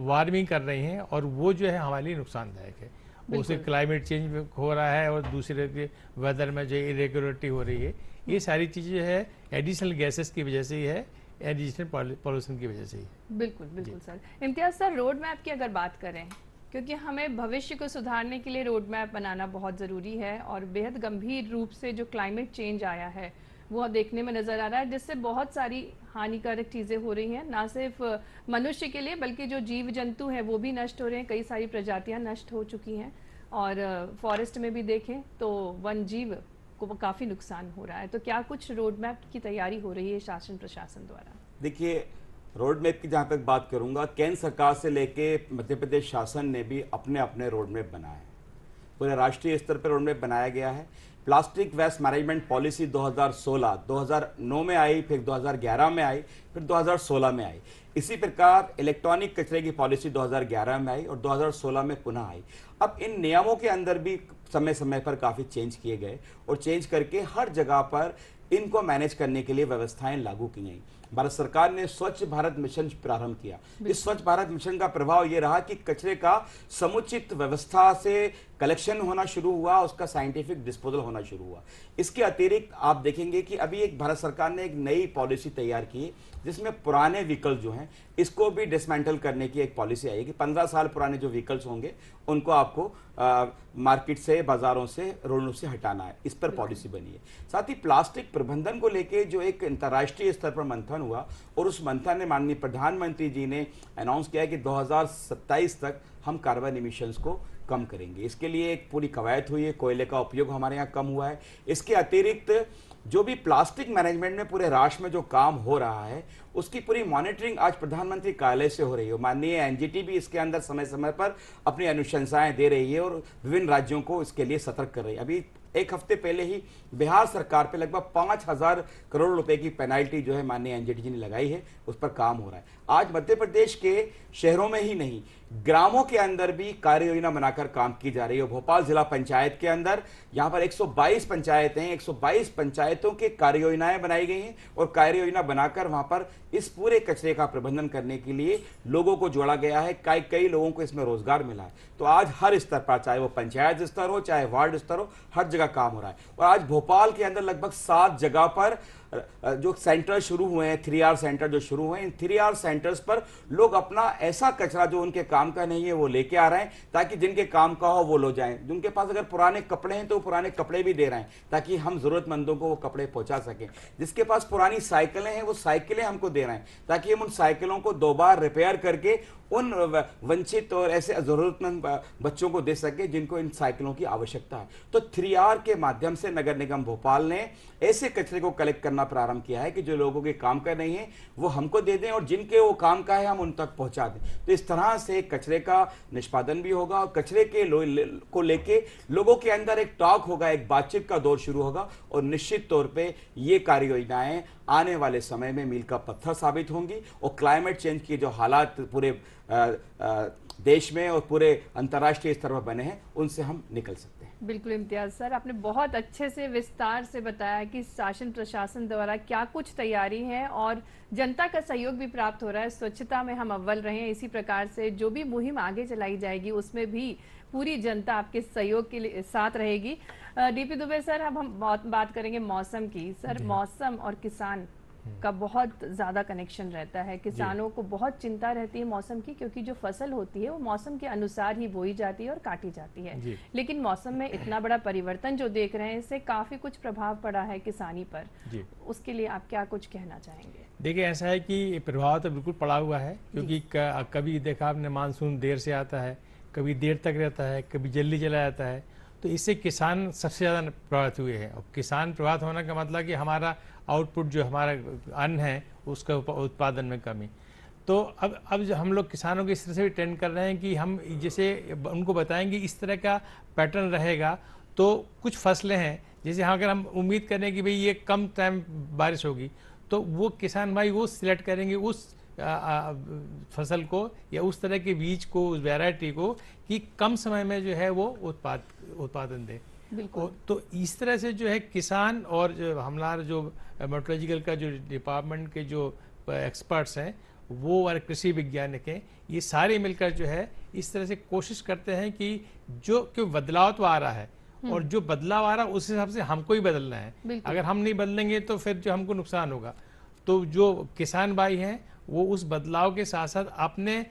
वार्मिंग कर रही हैं और वो जो है हमारे लिए नुकसानदायक है। उससे क्लाइमेट चेंज हो रहा है और दूसरे के वेदर में जो इरेगुलरिटी हो रही है, ये सारी चीज़ें जो है एडिशनल गैसेस की वजह से ही है, एडिशनल पॉल्यूशन की वजह से ही। बिल्कुल बिल्कुल sir. Imtiaz sir, road map की अगर बात करें, क्योंकि हमें भविष्य को सुधारने के लिए रोड मैप बनाना बहुत ज़रूरी है और बेहद गंभीर रूप से जो क्लाइमेट चेंज आया है वो देखने में नज़र आ रहा है, जिससे बहुत सारी हानिकारक चीज़ें हो रही हैं, ना सिर्फ मनुष्य के लिए बल्कि जो जीव जंतु हैं वो भी नष्ट हो रहे हैं। कई सारी प्रजातियां नष्ट हो चुकी हैं और फॉरेस्ट में भी देखें तो वन जीव को काफ़ी नुकसान हो रहा है। तो क्या कुछ रोड मैप की तैयारी हो रही है शासन प्रशासन द्वारा? देखिए, रोड मैप की जहाँ तक बात करूँगा, केंद्र सरकार से लेके मध्य प्रदेश शासन ने भी अपने अपने रोड मैप बनाए हैं। पूरे राष्ट्रीय स्तर पर रोड मैप बनाया गया है। प्लास्टिक वेस्ट मैनेजमेंट पॉलिसी 2016 2009 में आई, फिर 2011 में आई, फिर 2016 में आई। इसी प्रकार इलेक्ट्रॉनिक कचरे की पॉलिसी 2011 में आई और 2016 में पुनः आई। अब इन नियमों के अंदर भी समय समय पर काफ़ी चेंज किए गए और चेंज करके हर जगह पर इनको मैनेज करने के लिए व्यवस्थाएं लागू की गई। भारत सरकार ने स्वच्छ भारत मिशन प्रारंभ किया। इस स्वच्छ भारत मिशन का प्रभाव ये रहा कि कचरे का समुचित व्यवस्था से कलेक्शन होना शुरू हुआ, उसका साइंटिफिक डिस्पोजल होना शुरू हुआ। इसके अतिरिक्त आप देखेंगे कि अभी एक भारत सरकार ने एक नई पॉलिसी तैयार की जिसमें पुराने व्हीकल जो हैं इसको भी डिसमेंटल करने की एक पॉलिसी आई कि 15 साल पुराने जो व्हीकल्स होंगे उनको आपको मार्केट से, बाजारों से, रोडों से हटाना है। इस पर पॉलिसी बनी है। साथ ही प्लास्टिक प्रबंधन को लेके जो एक अंतर्राष्ट्रीय स्तर पर मंथन हुआ और उस मंथन ने माननीय प्रधानमंत्री जी ने अनाउंस किया कि 2027 तक हम कार्बन इमिशंस को कम करेंगे। इसके लिए एक पूरी कवायद हुई है, कोयले का उपयोग हमारे यहाँ कम हुआ है। इसके अतिरिक्त जो भी प्लास्टिक मैनेजमेंट में पूरे राष्ट्र में जो काम हो रहा है उसकी पूरी मॉनिटरिंग आज प्रधानमंत्री कार्यालय से हो रही है। माननीय एनजीटी भी इसके अंदर समय समय पर अपनी अनुशंसाएं दे रही है और विभिन्न राज्यों को इसके लिए सतर्क कर रही है। अभी एक हफ्ते पहले ही बिहार सरकार पे लगभग 5,000 करोड़ रुपए की पेनाल्टी जो है माननीय एनजीटी जी ने लगाई है, उस पर काम हो रहा है। आज मध्य प्रदेश के शहरों में ही नहीं, ग्रामों के अंदर भी कार्य योजना बनाकर काम की जा रही है। भोपाल जिला पंचायत के अंदर यहाँ पर 122 पंचायतें हैं, 122 पंचायतों के कार्य योजनाएं बनाई गई हैं और कार्य योजना बनाकर वहां पर इस पूरे कचरे का प्रबंधन करने के लिए लोगों को जोड़ा गया है। कई लोगों को इसमें रोजगार मिला है। तो आज हर स्तर पर, चाहे वो पंचायत स्तर हो, चाहे वार्ड स्तर हो, हर जगह काम हो रहा है। और आज भोपाल के अंदर लगभग 7 जगह पर जो सेंटर शुरू हुए हैं, 3R सेंटर जो शुरू हुए हैं, इन 3R सेंटर्स पर लोग अपना ऐसा कचरा जो उनके काम का नहीं है वो लेके आ रहे हैं, ताकि जिनके काम का हो वो लो जाएं। जिनके पास अगर पुराने कपड़े हैं तो पुराने कपड़े भी दे रहे हैं ताकि हम जरूरतमंदों को वो कपड़े पहुंचा सकें। जिसके पास पुरानी साइकिलें हैं वो साइकिलें हमको दे रहे हैं ताकि हम उन साइकिलों को 2 बार रिपेयर करके उन वंचित और ऐसे जरूरतमंद बच्चों को दे सके जिनको इन साइकिलों की आवश्यकता है। तो 3R के माध्यम से नगर निगम भोपाल ने ऐसे कचरे को कलेक्ट करना प्रारंभ किया है कि जो लोगों के काम का नहीं है वो हमको दे दें और जिनके वो काम का है हम उन तक पहुंचा दें। तो इस तरह से कचरे का निष्पादन भी होगा और कचरे के को लेके लोगों के अंदर एक टॉक होगा, एक बातचीत का दौर शुरू होगा और निश्चित तौर पे ये कार्य योजनाएं आने वाले समय में मील का पत्थर साबित होंगी और क्लाइमेट चेंज की जो हालात पूरे देश में और पूरे अंतर्राष्ट्रीय स्तर पर बने हैं उनसे हम निकल सकते हैं। बिल्कुल इम्तियाज सर, आपने बहुत अच्छे से विस्तार से बताया कि शासन प्रशासन द्वारा क्या कुछ तैयारी है और जनता का सहयोग भी प्राप्त हो रहा है। स्वच्छता में हम अव्वल रहे हैं, इसी प्रकार से जो भी मुहिम आगे चलाई जाएगी उसमें भी पूरी जनता आपके सहयोग के लिए साथ रहेगी। डीपी दुबे सर, अब हम बात करेंगे मौसम की। सर, मौसम और किसान का बहुत ज़्यादा कनेक्शन रहता है। किसानों को बहुत चिंता रहती है मौसम की, क्योंकि जो फसल होती है वो मौसम के अनुसार ही बोई जाती है और काटी जाती है। जी। लेकिन मौसम में इतना बड़ा परिवर्तन जो देख रहे हैं, इससे काफ़ी कुछ प्रभाव पड़ा है किसानी पर। जी। उसके लिए आप क्या कुछ कहना चाहेंगे? देखिए, ऐसा है कि प्रभाव तो बिल्कुल पड़ा हुआ है, क्योंकि कभी देखा आपने मानसून देर से आता है, कभी देर तक रहता है, कभी जल्दी चला जाता है। तो इससे किसान सबसे ज़्यादा प्रभावित हुए हैं। और किसान प्रभावित होने का मतलब कि हमारा आउटपुट, जो हमारा अन्न है, उसका उत्पादन में कमी। तो अब जो हम लोग किसानों को इस तरह से भी ट्रेन कर रहे हैं कि हम जैसे उनको बताएंगे इस तरह का पैटर्न रहेगा, तो कुछ फसलें हैं जैसे अगर हम उम्मीद करें कि भाई ये कम टाइम बारिश होगी, तो वो किसान भाई वो सिलेक्ट करेंगे उस फसल को या उस तरह के बीज को, उस वैरायटी को, कि कम समय में जो है वो उत्पादन दे। बिल्कुल। तो इस तरह से जो है किसान और जो हमारा जो मेट्रोलॉजिकल का जो डिपार्टमेंट के जो एक्सपर्ट्स हैं, वो और कृषि वैज्ञानिक हैं, ये सारे मिलकर जो है इस तरह से कोशिश करते हैं कि जो क्यों बदलाव तो आ रहा है, और जो बदलाव आ रहा है उस हिसाब से हमको ही बदलना है। अगर हम नहीं बदलेंगे तो फिर जो हमको नुकसान होगा। तो जो किसान भाई हैं वो उस बदलाव के साथ साथ अपने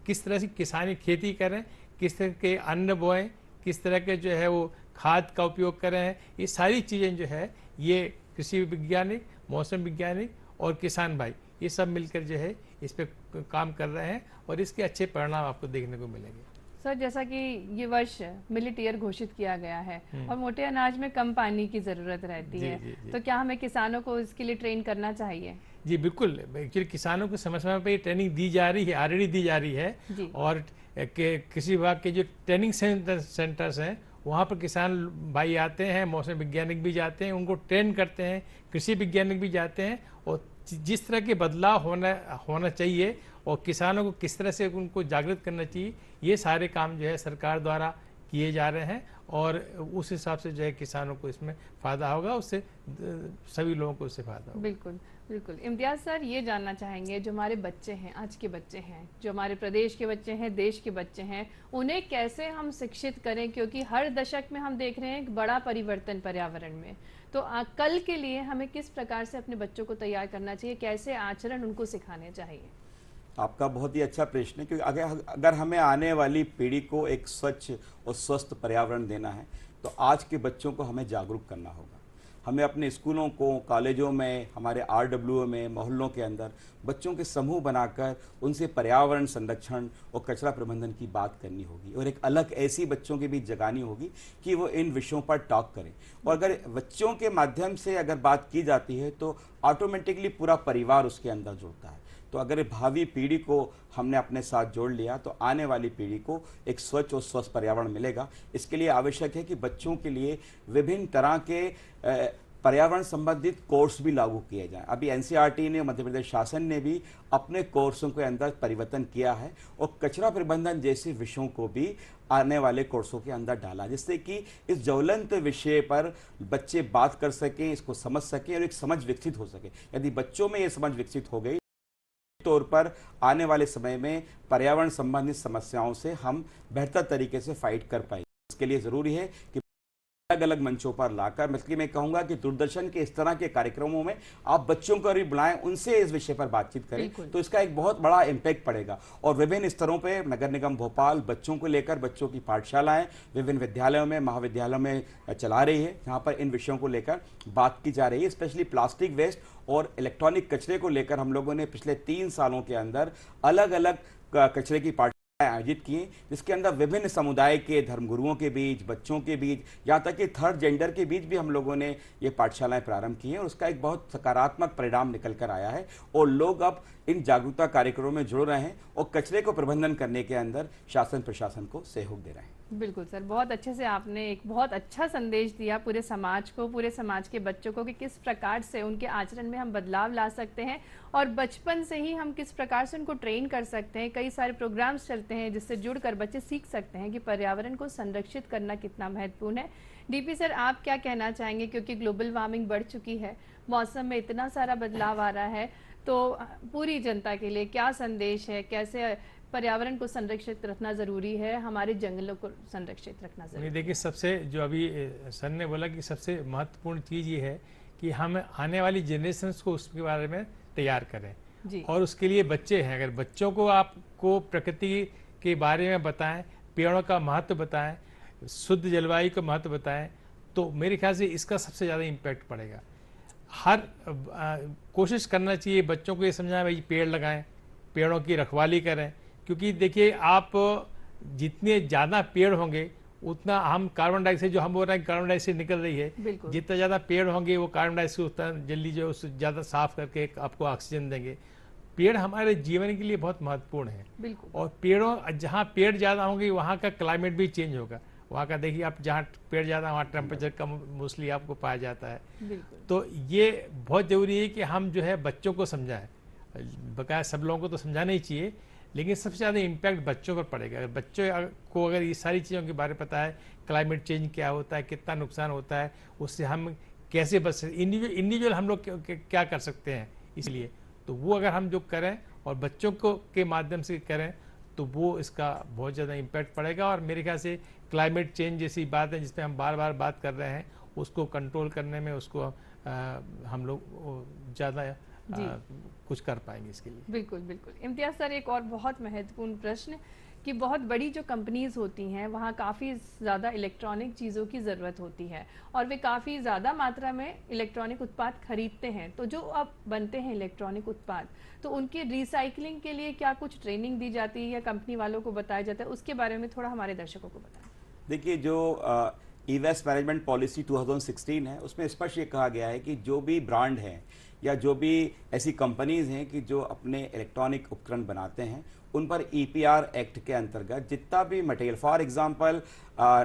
किस तरह से किसानी खेती करें, किस तरह के अन्न बोएं, किस तरह के जो है वो खाद का उपयोग करें, ये सारी चीज़ें जो है ये कृषि वैज्ञानिक, मौसम वैज्ञानिक और किसान भाई ये सब मिलकर जो है इस पे काम कर रहे हैं, और इसके अच्छे परिणाम आपको देखने को मिलेंगे। सर, जैसा कि ये वर्ष मिलेट ईयर घोषित किया गया है और मोटे अनाज में कम पानी की ज़रूरत रहती है, तो क्या हमें किसानों को इसके लिए ट्रेन करना चाहिए? जी बिल्कुल। एक्चुअली किसानों को समय समय पर ये ट्रेनिंग दी जा रही है, ऑलरेडी दी जा रही है। और कृषि विभाग के जो ट्रेनिंग सेंटर्स हैं वहाँ पर किसान भाई आते हैं, मौसम वैज्ञानिक भी जाते हैं, उनको ट्रेन करते हैं, कृषि वैज्ञानिक भी जाते हैं, और जिस तरह के बदलाव होना चाहिए और किसानों को किस तरह से उनको जागृत करना चाहिए, ये सारे काम जो है सरकार द्वारा किए जा रहे हैं, और उस हिसाब से जो है किसानों को इसमें फ़ायदा होगा, उससे सभी लोगों को उससे फ़ायदा होगा। बिल्कुल बिल्कुल। इम्तियाज़ सर, ये जानना चाहेंगे, जो हमारे बच्चे हैं, आज के बच्चे हैं, जो हमारे प्रदेश के बच्चे हैं, देश के बच्चे हैं, उन्हें कैसे हम शिक्षित करें? क्योंकि हर दशक में हम देख रहे हैं एक बड़ा परिवर्तन पर्यावरण में। तो कल के लिए हमें किस प्रकार से अपने बच्चों को तैयार करना चाहिए, कैसे आचरण उनको सिखाने चाहिए? आपका बहुत ही अच्छा प्रश्न है, क्योंकि अगर हमें आने वाली पीढ़ी को एक स्वच्छ और स्वस्थ पर्यावरण देना है, तो आज के बच्चों को हमें जागरूक करना होगा। हमें अपने स्कूलों को, कॉलेजों में, हमारे RWA में, मोहल्लों के अंदर बच्चों के समूह बनाकर उनसे पर्यावरण संरक्षण और कचरा प्रबंधन की बात करनी होगी, और एक अलग ऐसी बच्चों के बीच जगानी होगी कि वो इन विषयों पर टॉक करें। और अगर बच्चों के माध्यम से अगर बात की जाती है तो ऑटोमेटिकली पूरा परिवार उसके अंदर जुड़ता है। तो अगर भावी पीढ़ी को हमने अपने साथ जोड़ लिया तो आने वाली पीढ़ी को एक स्वच्छ और स्वस्थ पर्यावरण मिलेगा। इसके लिए आवश्यक है कि बच्चों के लिए विभिन्न तरह के पर्यावरण संबंधित कोर्स भी लागू किए जाएं। अभी NCERT ने, मध्य प्रदेश शासन ने भी अपने कोर्सों के अंदर परिवर्तन किया है और कचरा प्रबंधन जैसे विषयों को भी आने वाले कोर्सों के अंदर डाला, जिससे कि इस ज्वलंत विषय पर बच्चे बात कर सकें, इसको समझ सकें और एक समझ विकसित हो सके। यदि बच्चों में ये समझ विकसित हो गई, तौर पर आने वाले समय में पर्यावरण संबंधित समस्याओं से हम बेहतर तरीके से फाइट कर पाएंगे। इसके लिए जरूरी है कि अलग अलग मंचों पर लाकर, मतलब मैं कहूंगा कि दूरदर्शन के इस तरह के कार्यक्रमों में आप बच्चों को भी बुलाएं, उनसे इस विषय पर बातचीत करें, तो इसका एक बहुत बड़ा इम्पैक्ट पड़ेगा। और विभिन्न स्तरों पे नगर निगम भोपाल बच्चों को लेकर बच्चों की पाठशालाएं विभिन्न विद्यालयों में, महाविद्यालयों में चला रही है, जहां पर इन विषयों को लेकर बात की जा रही है। स्पेशली प्लास्टिक वेस्ट और इलेक्ट्रॉनिक कचरे को लेकर हम लोगों ने पिछले 3 सालों के अंदर अलग अलग कचरे की आयोजित किए, जिसके अंदर विभिन्न समुदाय के धर्मगुरुओं के बीच, बच्चों के बीच, यहाँ तक कि थर्ड जेंडर के बीच भी हम लोगों ने ये पाठशालाएं प्रारंभ की हैं, और उसका एक बहुत सकारात्मक परिणाम निकल कर आया है। और लोग अब इन जागरूकता कार्यक्रमों में जुड़ रहे हैं और कचरे को प्रबंधन करने के अंदर शासन प्रशासन को सहयोग दे रहे हैं। बिल्कुल सर, बहुत अच्छे से आपने एक बहुत अच्छा संदेश दिया पूरे समाज को, पूरे समाज के बच्चों को, कि किस प्रकार से उनके आचरण में हम बदलाव ला सकते हैं और बचपन से ही हम किस प्रकार से उनको ट्रेन कर सकते हैं। कई सारे प्रोग्राम्स चलते हैं जिससे जुड़कर बच्चे सीख सकते हैं कि पर्यावरण को संरक्षित करना कितना महत्वपूर्ण है। DP सर, आप क्या कहना चाहेंगे? क्योंकि ग्लोबल वार्मिंग बढ़ चुकी है, मौसम में इतना सारा बदलाव आ रहा है, तो पूरी जनता के लिए क्या संदेश है? कैसे पर्यावरण को संरक्षित रखना जरूरी है, हमारे जंगलों को संरक्षित रखना जरूरी है? देखिए, सबसे जो अभी सर ने बोला कि सबसे महत्वपूर्ण चीज़ ये है कि हम आने वाली जनरेशन्स को उसके बारे में तैयार करें। जी। और उसके लिए बच्चे हैं, अगर बच्चों को आपको प्रकृति के बारे में बताएं, पेड़ों का महत्व बताएं, शुद्ध जलवायु का महत्व बताएं, तो मेरे ख्याल से इसका सबसे ज़्यादा इम्पैक्ट पड़ेगा। हर कोशिश करना चाहिए बच्चों को ये समझाएं भाई पेड़ लगाएं, पेड़ों की रखवाली करें, क्योंकि देखिए आप जितने ज़्यादा पेड़ होंगे उतना हम कार्बन डाइऑक्साइड जो हम बोल रहे हैं कार्बन डाइऑक्साइड निकल रही है, बिल्कुल। जितना ज़्यादा पेड़ होंगे वो कार्बन डाइऑक्साइड उतना जल्दी जो उससे ज़्यादा साफ करके आपको ऑक्सीजन देंगे। पेड़ हमारे जीवन के लिए बहुत महत्वपूर्ण है। बिल्कुल। और पेड़ों जहाँ पेड़ ज़्यादा होंगे वहाँ का क्लाइमेट भी चेंज होगा। वहाँ का देखिए आप जहाँ पेड़ ज़्यादा वहाँ टेम्परेचर कम मोस्टली आपको पाया जाता है। बिल्कुल। तो ये बहुत ज़रूरी है कि हम जो है बच्चों को समझाएं। बकाया सब लोगों को तो समझाना ही चाहिए, लेकिन सबसे ज़्यादा इम्पैक्ट बच्चों पर पड़ेगा। अगर बच्चों को अगर ये सारी चीज़ों के बारे में पता है, क्लाइमेट चेंज क्या होता है, कितना नुकसान होता है, उससे हम कैसे बच सकते, इंडिविजुअल हम लोग क्या कर सकते हैं, इसलिए तो वो अगर हम जो करें और बच्चों को के माध्यम से करें तो वो इसका बहुत ज़्यादा इम्पैक्ट पड़ेगा। और मेरे ख्याल से क्लाइमेट चेंज जैसी बात है जिसपे हम बार बार बात कर रहे हैं, उसको कंट्रोल करने में उसको हम लोग ज़्यादा कुछ कर पाएंगे इसके लिए। बिल्कुल बिल्कुल। इम्तियाज़ सर, एक और बहुत महत्वपूर्ण प्रश्न कि बहुत बड़ी जो कंपनीज होती हैं वहाँ काफ़ी ज़्यादा इलेक्ट्रॉनिक चीज़ों की ज़रूरत होती है और वे काफ़ी ज़्यादा मात्रा में इलेक्ट्रॉनिक उत्पाद खरीदते हैं। तो जो अब बनते हैं इलेक्ट्रॉनिक उत्पाद, तो उनकी रिसाइकलिंग के लिए क्या कुछ ट्रेनिंग दी जाती है या कंपनी वालों को बताया जाता है, उसके बारे में थोड़ा हमारे दर्शकों को बताएं। देखिए, जो ई वेस्ट मैनेजमेंट पॉलिसी 2016 है उसमें स्पष्ट ये कहा गया है कि जो भी ब्रांड हैं या जो भी ऐसी कंपनीज हैं कि जो अपने इलेक्ट्रॉनिक उपकरण बनाते हैं उन पर EPR एक्ट के अंतर्गत जितना भी मटेरियल, फॉर एग्जांपल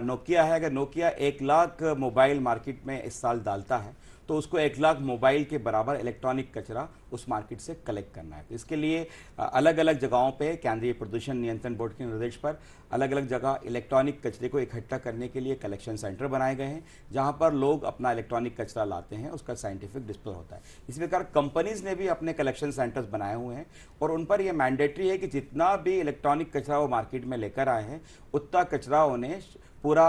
नोकिया है, अगर नोकिया 1 लाख मोबाइल मार्केट में इस साल डालता है तो उसको 1 लाख मोबाइल के बराबर इलेक्ट्रॉनिक कचरा उस मार्केट से कलेक्ट करना है। तो इसके लिए अलग अलग जगहों पे केंद्रीय प्रदूषण नियंत्रण बोर्ड के निर्देश पर अलग अलग जगह इलेक्ट्रॉनिक कचरे को इकट्ठा करने के लिए कलेक्शन सेंटर बनाए गए हैं, जहां पर लोग अपना इलेक्ट्रॉनिक कचरा लाते हैं, उसका साइंटिफिक डिस्प्ले होता है। इसी प्रकार कंपनीज ने भी अपने कलेक्शन सेंटर्स बनाए हुए हैं और उन पर यह मैंडेटरी है कि जितना भी इलेक्ट्रॉनिक कचरा वो मार्केट में लेकर आए हैं उतना कचरा उन्हें पूरा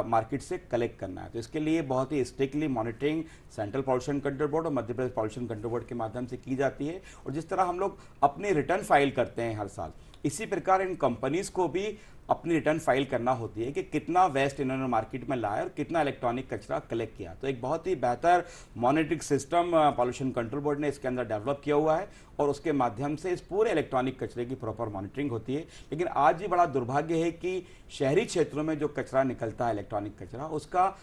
मार्केट से कलेक्ट करना है। तो इसके लिए बहुत ही strictly monitoring central pollution control board और Madhya Pradesh pollution control board के माध्यम से की जाती है। और जिस तरह हम लोग अपनी रिटर्न फाइल करते हैं हर साल, इसी प्रकार इन कंपनीज को भी अपनी रिटर्न फाइल करना होती है कि कितना वेस्ट इन्होंने मार्केट में लाया और कितना इलेक्ट्रॉनिक कचरा कलेक्ट किया। तो एक बहुत ही बेहतर monitoring system pollution control board ने इसके अंदर डेवलप किया हुआ है और उसके माध्यम से इस पूरे इलेक्ट्रॉनिक कचरे की प्रॉपर मॉनिटरिंग होती है। लेकिन आज भी बड़ा दुर्भाग्य है कि शहरी क्षेत्रों में जो कचरा निकलता है इलेक्ट्रॉनिक कचरा, उसका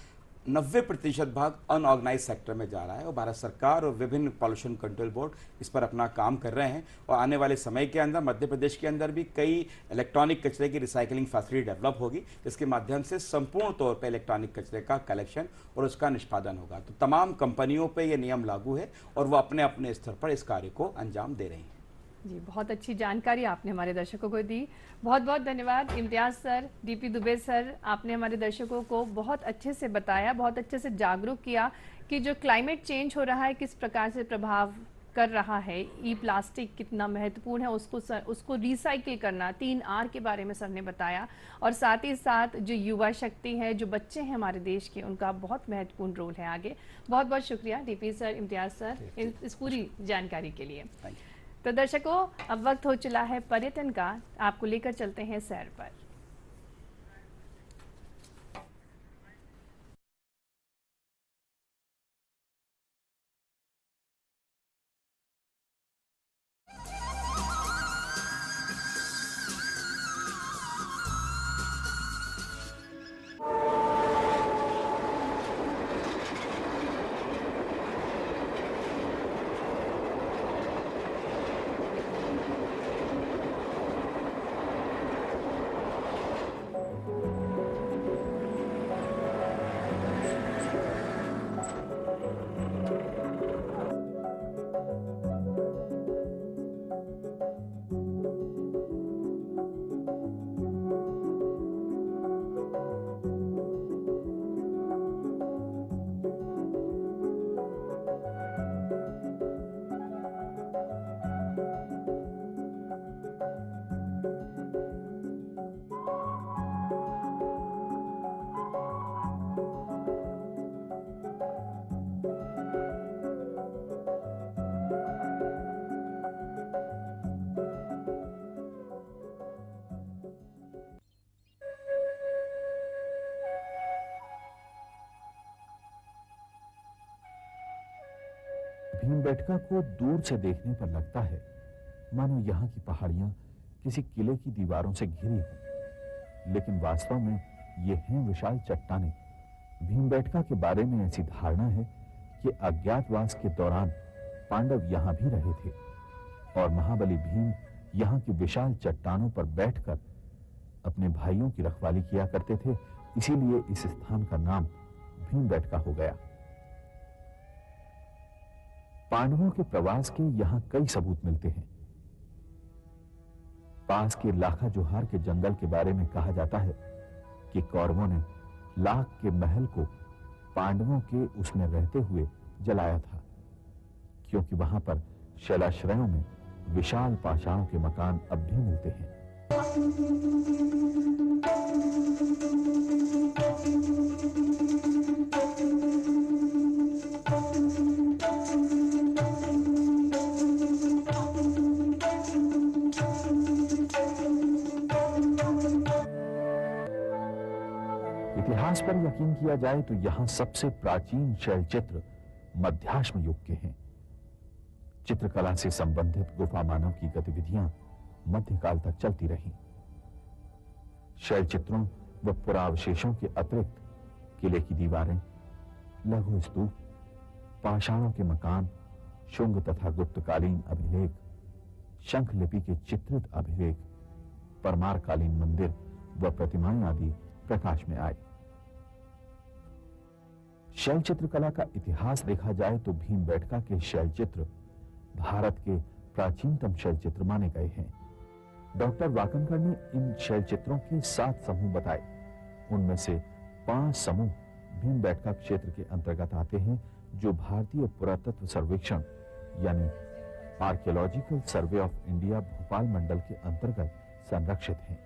90% भाग अनऑर्गेनाइज सेक्टर में जा रहा है और भारत सरकार और विभिन्न पॉल्यूशन कंट्रोल बोर्ड इस पर अपना काम कर रहे हैं। और आने वाले समय के अंदर मध्य प्रदेश के अंदर भी कई इलेक्ट्रॉनिक कचरे की रिसाइकलिंग फैसिलिटी डेवलप होगी, जिसके माध्यम से संपूर्ण तौर पर इलेक्ट्रॉनिक कचरे का कलेक्शन और उसका निष्पादन होगा। तो तमाम कंपनियों पर यह नियम लागू है और वो अपने अपने स्तर पर इस कार्य को अंजाम दे रही हैं। जी, बहुत अच्छी जानकारी आपने हमारे दर्शकों को दी। बहुत बहुत धन्यवाद इम्तियाज़ सर, DP दुबे सर, आपने हमारे दर्शकों को बहुत अच्छे से बताया, बहुत अच्छे से जागरूक किया कि जो क्लाइमेट चेंज हो रहा है किस प्रकार से प्रभाव कर रहा है, ई प्लास्टिक कितना महत्वपूर्ण है, उसको रिसाइकिल करना, 3R के बारे में सर ने बताया। और साथ ही साथ जो युवा शक्ति है, जो बच्चे हैं हमारे देश के, उनका बहुत महत्वपूर्ण रोल है आगे। बहुत बहुत शुक्रिया DP सर, इम्तियाज़ सर, इस पूरी जानकारी के लिए। तो दर्शकों, अब वक्त हो चला है पर्यटन का, आपको लेकर चलते हैं सैर पर। भीमबेटका को दूर से देखने पर लगता है मानो यहाँ की पहाड़ियां किसी किले की दीवारों से घिरी हों, लेकिन वास्तव में ये हैं विशाल चट्टानें। भीमबेटका के बारे में ऐसी धारणा है कि अज्ञातवास के दौरान पांडव यहाँ भी रहे थे और महाबली भीम यहाँ की विशाल चट्टानों पर बैठकर अपने भाइयों की रखवाली किया करते थे, इसीलिए इस स्थान का नाम भीमबेटका हो गया। पांडवों के प्रवास के यहां कई सबूत मिलते हैं। पास के लाखा जोहार के जंगल के बारे में कहा जाता है कि कौरवों ने लाख के महल को पांडवों के उसमें रहते हुए जलाया था, क्योंकि वहां पर शैलाश्रयों में विशाल पाषाणों के मकान अब भी मिलते हैं। इतिहास पर यकीन किया जाए तो यहां सबसे प्राचीन शैलचित्र मध्याश्म युग के हैं। चित्रकला से संबंधित गुफा मानव की गतिविधियां मध्यकाल तक चलती रहीं। शैलचित्रों व पुरावशेषों के अतिरिक्त किले की दीवारें, लघु स्तूप, पाषाणों के मकान, शुंग तथा गुप्तकालीन अभिलेख, शंखलिपि के चित्रित अभिलेख, परमारकालीन मंदिर व प्रतिमाएं आदि प्रकाश में आए। शैल चित्रकला का इतिहास देखा जाए तो भीमबेटका के शैल चित्र भारत के प्राचीनतम शैल चित्र माने गए हैं। डॉक्टर वाकनकर ने इन शैल चित्रों के 7 समूह बताए। उनमें से 5 समूह भीमबेटका क्षेत्र के अंतर्गत आते हैं, जो भारतीय पुरातत्व सर्वेक्षण यानी archaeological survey of India Bhopal मंडल के अंतर्गत संरक्षित हैं।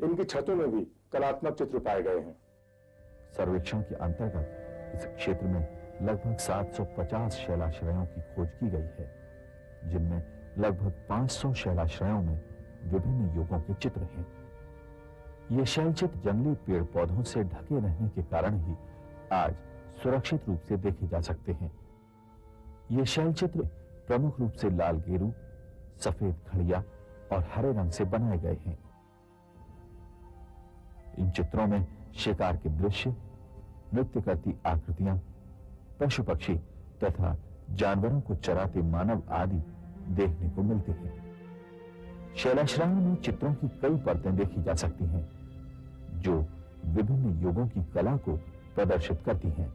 इनकी छतों में भी कलात्मक चित्र पाए गए हैं। सर्वेक्षण के अंतर्गत इस क्षेत्र में लगभग 750 शैलाश्रयों की खोज की गई है, जिनमें लगभग 500 शैलाश्रयों में विभिन्न युगों के चित्र हैं। ये शैलचित्र जंगली पेड़ पौधों से ढके रहने के कारण ही आज सुरक्षित रूप से देखे जा सकते हैं। ये शैलचित्र प्रमुख रूप से लाल गेरू, सफेद खड़िया और हरे रंग से बनाए गए हैं। इन चित्रों में शिकार के दृश्य, नृत्य करती आकृतियां, पशु पक्षी तथा जानवरों को चराते मानव आदि देखने को मिलते हैं। शैलाश्रयों में चित्रों की कई परतें देखी जा सकती हैं, जो विभिन्न युगों की कला को प्रदर्शित करती हैं।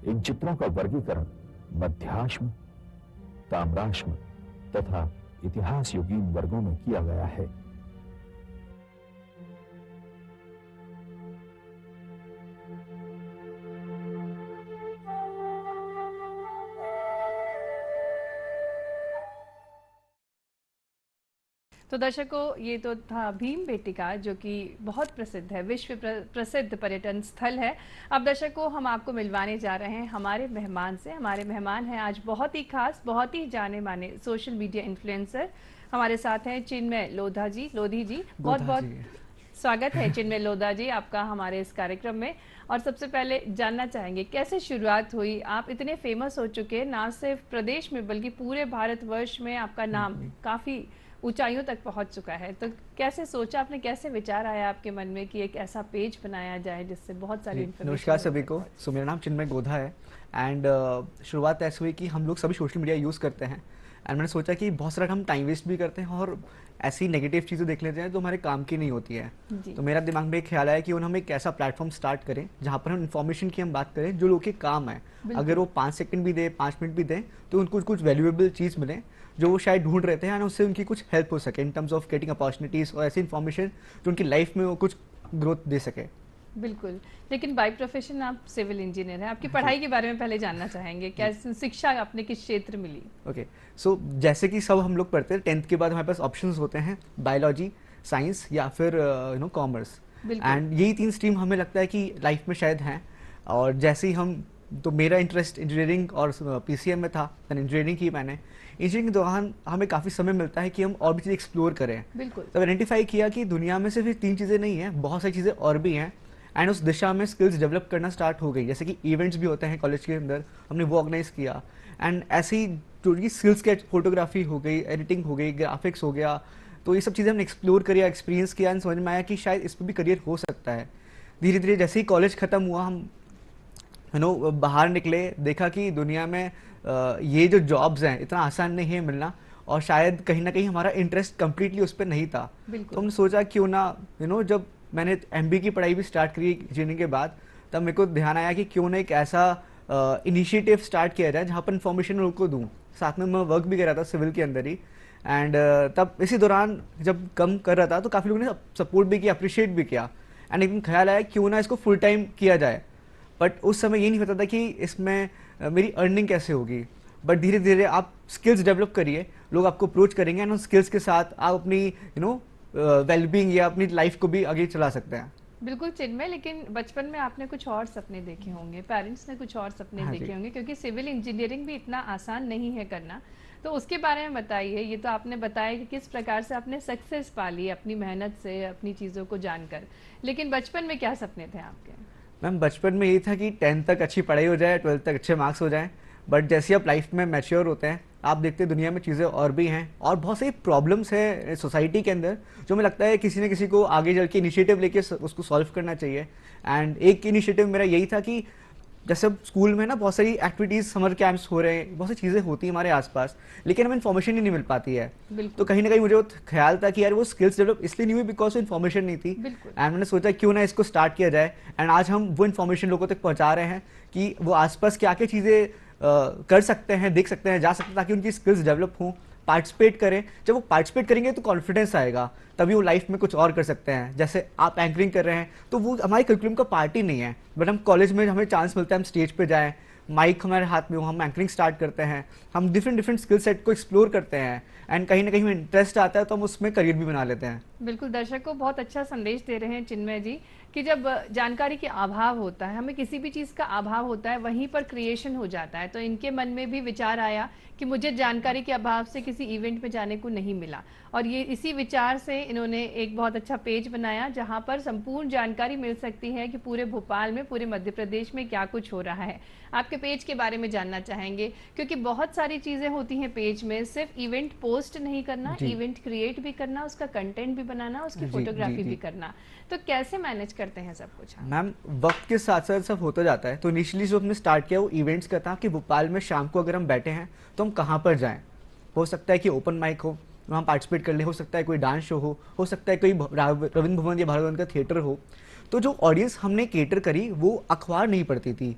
इन चित्रों का वर्गीकरण मध्याश्म, ताम्राश्म तथा इतिहास युगीन वर्गों में किया गया है। तो दर्शकों, ये तो था भीमबेटका, जो कि बहुत प्रसिद्ध है, विश्व प्रसिद्ध पर्यटन स्थल है। अब दर्शकों, हम आपको मिलवाने जा रहे हैं हमारे मेहमान से। हमारे मेहमान हैं आज बहुत ही खास, बहुत ही जाने माने सोशल मीडिया इन्फ्लुएंसर। हमारे साथ हैं चिन्मय लोधा जी। लोधी जी, बहुत बहुत स्वागत है चिन्मय लोधा जी आपका हमारे इस कार्यक्रम में। और सबसे पहले जानना चाहेंगे कैसे शुरुआत हुई? आप इतने फेमस हो चुके हैं, ना सिर्फ प्रदेश में बल्कि पूरे भारतवर्ष में आपका नाम काफ़ी ऊंचाइयों तक पहुंच चुका है। तो कैसे सोचा आपने, कैसे विचार आया आपके मन में कि एक ऐसा पेज बनाया जाए जिससे बहुत सारी इन्फॉर्मेशन। नमस्कार सभी को। सो मेरा नाम चिन्मय गोधा है एंड शुरुआत ऐसी हुई कि हम लोग सभी सोशल मीडिया यूज़ करते हैं एंड मैंने सोचा कि बहुत सारा हम टाइम वेस्ट भी करते हैं और ऐसी नेगेटिव चीज़ें देख लेते हैं जो हमारे काम की नहीं होती है। तो मेरा दिमाग में एक ख्याल आया कि हम एक ऐसा प्लेटफॉर्म स्टार्ट करें जहाँ पर हम इन्फॉर्मेशन की हम बात करें जो लोग के काम है। अगर वो 5 सेकंड भी दे, 5 मिनट भी दें, तो उनको कुछ वैल्यूएबल चीज़ मिले जो वो शायद ढूंढ रहे थे एंड उससे उनकी कुछ हेल्प हो सके in terms of getting opportunities और ऐसी इन्फॉर्मेशन जो उनकी लाइफ में वो कुछ ग्रोथ दे सके। बिल्कुल, लेकिन बाय प्रोफेशन आप सिविल इंजीनियर हैं। आपकी पढ़ाई के बारे में पहले जानना चाहेंगे, कैसे शिक्षा आपने किस क्षेत्र में ली? ओके, सो जैसे कि सब हम लोग पढ़ते हैं 10th के बाद हमारे पास ऑप्शंस होते हैं, बायोलॉजी, साइंस या फिर कॉमर्स। एंड यही 3 स्ट्रीम हमें लगता है कि लाइफ में शायद हैं। और जैसे ही हम, तो मेरा इंटरेस्ट इंजीनियरिंग और पीसीएम में था, इंजीनियरिंग की मैंने। इंजीनियरिंग के दौरान हमें काफ़ी समय मिलता है कि हम और भी चीज़ें एक्सप्लोर करें। बिल्कुल। तब आइडेंटिफाई किया कि दुनिया में सिर्फ 3 चीज़ें नहीं हैं, बहुत सारी चीज़ें और भी हैं एंड उस दिशा में स्किल्स डेवलप करना स्टार्ट हो गई। जैसे कि इवेंट्स भी होते हैं कॉलेज के अंदर, हमने वो ऑर्गेनाइज किया एंड ऐसे ही जो ये स्किल्स के फोटोग्राफी हो गई, एडिटिंग हो गई, ग्राफिक्स हो गया, तो ये सब चीज़ें हमने एक्सप्लोर किया, एक्सपीरियंस किया एंड समझ में आया कि शायद इस पर भी करियर हो सकता है। धीरे धीरे जैसे ही कॉलेज ख़त्म हुआ, हम बाहर निकले, देखा कि दुनिया में ये जो जॉब्स हैं इतना आसान नहीं है मिलना और शायद कहीं ना कहीं हमारा इंटरेस्ट कम्प्लीटली उस पर नहीं था। तो हमने सोचा क्यों ना जब मैंने एमबीए की पढ़ाई भी स्टार्ट करी इंजीनियरिंग के बाद, तब मेरे को ध्यान आया कि क्यों ना एक ऐसा इनिशिएटिव स्टार्ट किया जाए जहाँ पर इन्फॉर्मेशन लोगों को दूँ। साथ में मैं वर्क भी कर रहा था सिविल के अंदर ही एंड तब इसी दौरान जब कम कर रहा था तो काफ़ी लोगों ने सपोर्ट भी किया, अप्रिशिएट भी किया एंड एक दिन ख्याल आया क्यों ना इसको फुल टाइम किया जाए। बट उस समय ये नहीं पता था कि इसमें मेरी अर्निंग कैसे होगी। बट धीरे धीरे आप स्किल्स डेवलप करिए, लोग आपको अप्रोच करेंगे एंड उन स्किल्स के साथ आप अपनी वेलबींग या अपनी लाइफ को भी आगे चला सकते हैं। बिल्कुल चिन्मय, लेकिन बचपन में आपने कुछ और सपने देखे होंगे, पेरेंट्स ने कुछ और सपने देखे होंगे, क्योंकि सिविल इंजीनियरिंग भी इतना आसान नहीं है करना। तो उसके बारे में बताइए। ये तो आपने बताया कि किस प्रकार से आपने सक्सेस पा ली अपनी मेहनत से, अपनी चीज़ों को जानकर, लेकिन बचपन में क्या सपने थे आपके? मैम बचपन में यही था कि 10th तक अच्छी पढ़ाई हो जाए, 12th तक अच्छे मार्क्स हो जाएं। बट जैसे आप लाइफ में मैच्योर होते हैं, आप देखते हैं दुनिया में चीज़ें और भी हैं और बहुत सारी प्रॉब्लम्स है सोसाइटी के अंदर जो मुझे लगता है किसी न किसी को आगे चल के इनिशिएटिव लेके उसको सॉल्व करना चाहिए। एंड एक इनिशिएटिव मेरा यही था कि जैसे अब स्कूल में ना बहुत सारी एक्टिविटीज़, समर कैंप्स हो रहे हैं, बहुत सी चीज़ें होती हैं हमारे आसपास, लेकिन हमें इन्फॉर्मेशन ही नहीं मिल पाती है। तो कहीं ना कहीं मुझे वो ख्याल था कि यार वो स्किल्स डेवलप इसलिए नहीं हुई बिकॉज इन्फॉर्मेशन नहीं थी। एंड मैंने सोचा क्यों ना इसको स्टार्ट किया जाए एंड आज हम वो इन्फॉर्मेशन लोगों तक पहुँचा रहे हैं कि वो आसपास क्या क्या चीज़ें कर सकते हैं, देख सकते हैं, जा सकते हैं, ताकि उनकी स्किल्स डेवलप हों, पार्टिसिपेट करें। जब वो पार्टिसिपेट करेंगे तो कॉन्फिडेंस आएगा, तभी वो लाइफ में कुछ और कर सकते हैं। जैसे आप एंकरिंग कर रहे हैं तो वो हमारे करिकुलम का पार्ट ही नहीं है, बट हम कॉलेज में हमें चांस मिलता है, हम स्टेज पे जाएं, माइक हमारे हाथ में हो, हम एंकरिंग स्टार्ट करते हैं, हम डिफरेंट स्किल सेट को एक्सप्लोर करते हैं एंड कहीं ना कहीं हमें इंटरेस्ट आता है तो हम उसमें करियर भी बना लेते हैं। बिल्कुल, दर्शक को बहुत अच्छा संदेश दे रहे हैं चिन्मय जी कि जब जानकारी के अभाव होता है, हमें किसी भी चीज़ का अभाव होता है, वहीं पर क्रिएशन हो जाता है। तो इनके मन में भी विचार आया कि मुझे जानकारी के अभाव से किसी इवेंट में जाने को नहीं मिला, और ये इसी विचार से इन्होंने एक बहुत अच्छा पेज बनाया जहां पर संपूर्ण जानकारी मिल सकती है कि पूरे भोपाल में, पूरे मध्य प्रदेश में क्या कुछ हो रहा है। आपके पेज के बारे में जानना चाहेंगे, क्योंकि बहुत सारी चीज़ें होती हैं पेज में, सिर्फ इवेंट पोस्ट नहीं करना, इवेंट क्रिएट भी करना, उसका कंटेंट भी बनाना, उसकी फोटोग्राफी भी करना। तो कैसे मैनेज करते हैं सब कुछ? मैम वक्त के साथ साथ सब होता जाता है। तो इनिशियली जो हमने स्टार्ट किया वो इवेंट्स का था कि भोपाल में शाम को अगर हम बैठे हैं तो हम कहाँ पर जाएं। हो सकता है कि ओपन माइक हो, वहाँ पार्टिसिपेट कर ले, हो सकता है कोई डांस शो हो सकता है कोई रविंद्र भवन या भारत भवन का थिएटर हो। तो जो ऑडियंस हमने केटर करी वो अखबार नहीं पढ़ती थी,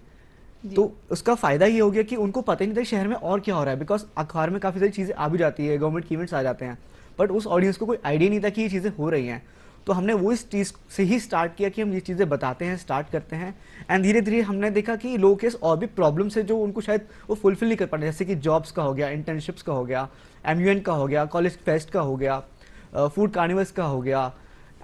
तो उसका फ़ायदा ये हो गया कि उनको पता ही नहीं था शहर में और क्या हो रहा है, बिकॉज अखबार में काफ़ी सारी चीज़ें आ भी जाती है, गवर्नमेंट के इवेंट्स आ जाते हैं, बट उस ऑडियंस को कोई आइडिया नहीं था कि ये चीज़ें हो रही हैं। तो हमने वो इस चीज़ से ही स्टार्ट किया कि हम ये चीज़ें बताते हैं, स्टार्ट करते हैं एंड धीरे धीरे हमने देखा कि लोगों के और भी प्रॉब्लम्स है जो उनको शायद वो फुलफिल नहीं कर पा रहे, जैसे कि जॉब्स का हो गया, इंटर्नशिप्स का हो गया, MUN का हो गया, कॉलेज फेस्ट का हो गया, फूड कार्निवल्स का हो गया।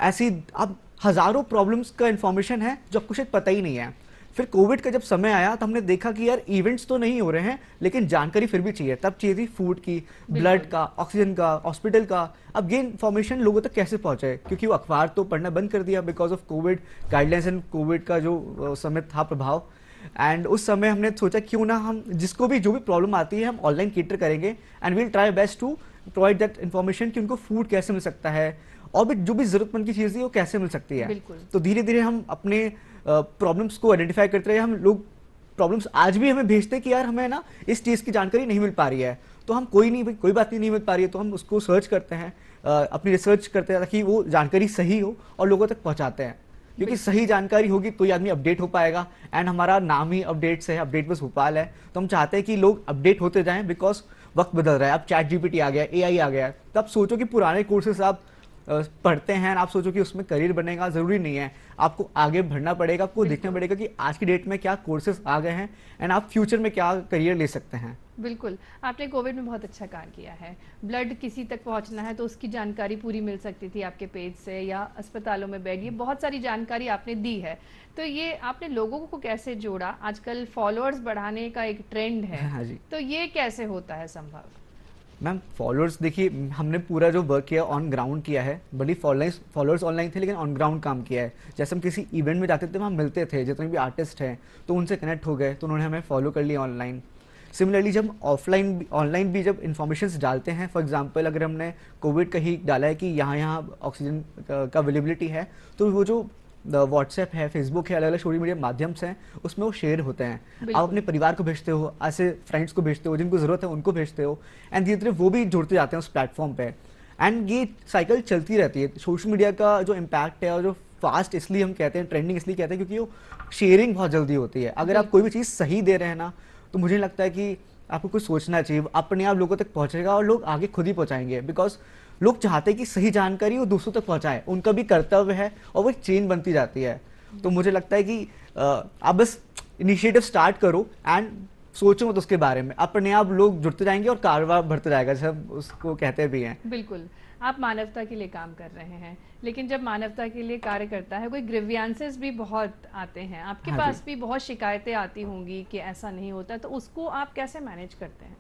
ऐसी अब हज़ारों प्रॉब्लम्स का इन्फॉर्मेशन है जो आपको शायद पता ही नहीं है। फिर कोविड का जब समय आया तो हमने देखा कि यार इवेंट्स तो नहीं हो रहे हैं लेकिन जानकारी फिर भी चाहिए। तब चाहिए थी फूड की, ब्लड का, ऑक्सीजन का, हॉस्पिटल का। अब ये इन्फॉर्मेशन लोगों तक कैसे पहुंचे, क्योंकि वो अखबार तो पढ़ना बंद कर दिया because of Covid guidelines and Covid का जो समय था प्रभाव। एंड उस समय हमने सोचा क्यों ना हम जिसको भी जो भी प्रॉब्लम आती है हम ऑनलाइन केटर करेंगे and will try best to provide that information कि उनको फूड कैसे मिल सकता है और भी जो भी जरूरतमंद की चीज़ है वो कैसे मिल सकती है। बिल्कुल। तो धीरे धीरे हम अपने प्रॉब्लम्स को आइडेंटिफाई करते रहे। हम लोग प्रॉब्लम्स आज भी हमें भेजते हैं कि यार हमें ना इस चीज़ की जानकारी नहीं मिल पा रही है, तो हम कोई बात नहीं मिल पा रही है तो हम उसको सर्च करते हैं, अपनी रिसर्च करते हैं ताकि वो जानकारी सही हो और लोगों तक पहुंचाते हैं, क्योंकि सही जानकारी होगी तो ही आदमी अपडेट हो पाएगा। एंड हमारा नाम ही अपडेट्स है, अपडेट बस भोपाल है, तो हम चाहते हैं कि लोग अपडेट होते जाएं बिकॉज वक्त बदल रहा है। अब चैट जीपीटी आ गया, एआई आ गया है, तो आप सोचो कि पुराने कोर्सेज आप पढ़ते हैं, आप सोचो कि उसमें करियर बनेगा, जरूरी नहीं है। आपको आगे बढ़ना पड़ेगा, आपको देखना पड़ेगा कि आज की डेट में क्या कोर्सेज आ गए हैं एंड आप फ्यूचर में क्या करियर ले सकते हैं। बिल्कुल, आपने कोविड में बहुत अच्छा काम किया है। ब्लड किसी तक पहुंचना है तो उसकी जानकारी पूरी मिल सकती थी आपके पेज से या अस्पतालों में बेड, ये बहुत सारी जानकारी आपने दी है। तो ये आपने लोगों को कैसे जोड़ा? आजकल फॉलोअर्स बढ़ाने का एक ट्रेंड है। हाँ जी। तो ये कैसे होता है संभव? मैम फॉलोअर्स देखिए, हमने पूरा जो वर्क किया ऑन ग्राउंड किया है। बड़ी फॉलोअर्स ऑनलाइन थे लेकिन ऑन ग्राउंड काम किया है। जैसे हम किसी इवेंट में जाते थे, वहाँ मिलते थे, जितने भी आर्टिस्ट हैं तो उनसे कनेक्ट हो गए, तो उन्होंने हमें फॉलो कर लिया ऑनलाइन। सिमिलरली जब ऑनलाइन भी जब इन्फॉर्मेशन डालते हैं, फॉर एग्जांपल अगर हमने कोविड का ही डाला है कि यहाँ ऑक्सीजन का अवेलेबिलिटी है, तो वो जो व्हाट्सएप है, फेसबुक है, अलग अलग सोशल मीडिया माध्यम से हैं, उसमें वो शेयर होते हैं। आप अपने परिवार को भेजते हो, ऐसे फ्रेंड्स को भेजते हो, जिनको ज़रूरत है उनको भेजते हो, एंड धीरे धीरे वो भी जुड़ते जाते हैं उस प्लेटफॉर्म पे। एंड ये साइकिल चलती रहती है। सोशल मीडिया का जो इम्पैक्ट है और जो फास्ट इसलिए हम कहते हैं, ट्रेंडिंग इसलिए कहते हैं क्योंकि वो शेयरिंग बहुत जल्दी होती है। अगर आप कोई भी चीज़ सही दे रहे हैं ना, तो मुझे लगता है कि आपको कुछ सोचना चाहिए, अपने आप लोगों तक पहुंचेगा और लोग आगे खुद ही पहुंचाएंगे। बिकॉज लोग चाहते हैं कि सही जानकारी वो दूसरों तक पहुंचाएं, उनका भी कर्तव्य है और वो चेन बनती जाती है। तो मुझे लगता है कि आप बस इनिशिएटिव स्टार्ट करो एंड सोचो मत उसके बारे में, अपने आप लोग जुड़ते जाएंगे और कारवां बढ़ते जाएगा, जैसे हम उसको कहते भी हैं। बिल्कुल, आप मानवता के लिए काम कर रहे हैं, लेकिन जब मानवता के लिए कार्य करता है कोई ग्रीवियंसेस भी बहुत आते हैं, आपके पास भी बहुत शिकायतें आती होंगी कि ऐसा नहीं होता, तो उसको आप कैसे मैनेज करते हैं?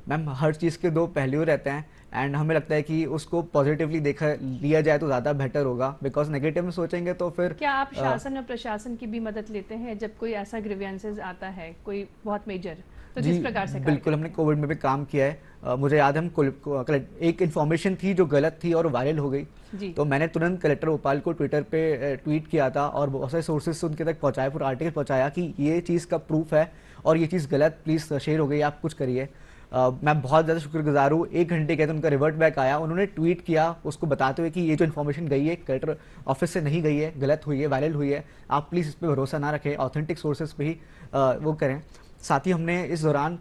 मैम हर चीज़ के दो पहलू रहते हैं एंड हमें लगता है कि उसको पॉजिटिवली देखा लिया जाए तो ज़्यादा बेटर होगा, बिकॉज नेगेटिव में सोचेंगे तो फिर क्या आप शासन और प्रशासन की भी मदद लेते हैं जब कोई ऐसा ग्रीवियंसेस आता है, कोई बहुत मेजर, तो जिस प्रकार से बिल्कुल हमने कोविड में भी काम किया है। मुझे याद है एक इन्फॉर्मेशन थी जो गलत थी और वायरल हो गई, तो मैंने तुरंत कलेक्टर भोपाल को ट्विटर पे ट्वीट किया था और बहुत सारे सोर्सेज से उनके तक पहुंचाया, पूरा आर्टिकल पहुंचाया कि ये चीज़ का प्रूफ है और ये चीज़ गलत, प्लीज़ शेयर हो गई, आप कुछ करिए। मैं बहुत ज़्यादा शुक्रगुजार हूँ। 1 घंटे के बाद उनका रिवर्ट बैक आया, उन्होंने ट्वीट किया उसको बताते हुए कि ये जो इन्फॉर्मेशन गई है कलेक्टर ऑफिस से नहीं गई है, गलत हुई है, वायरल हुई है, आप प्लीज़ इस पर भरोसा ना रखें, ऑथेंटिक सोर्सेज पे ही वो करें। साथ ही हमने इस दौरान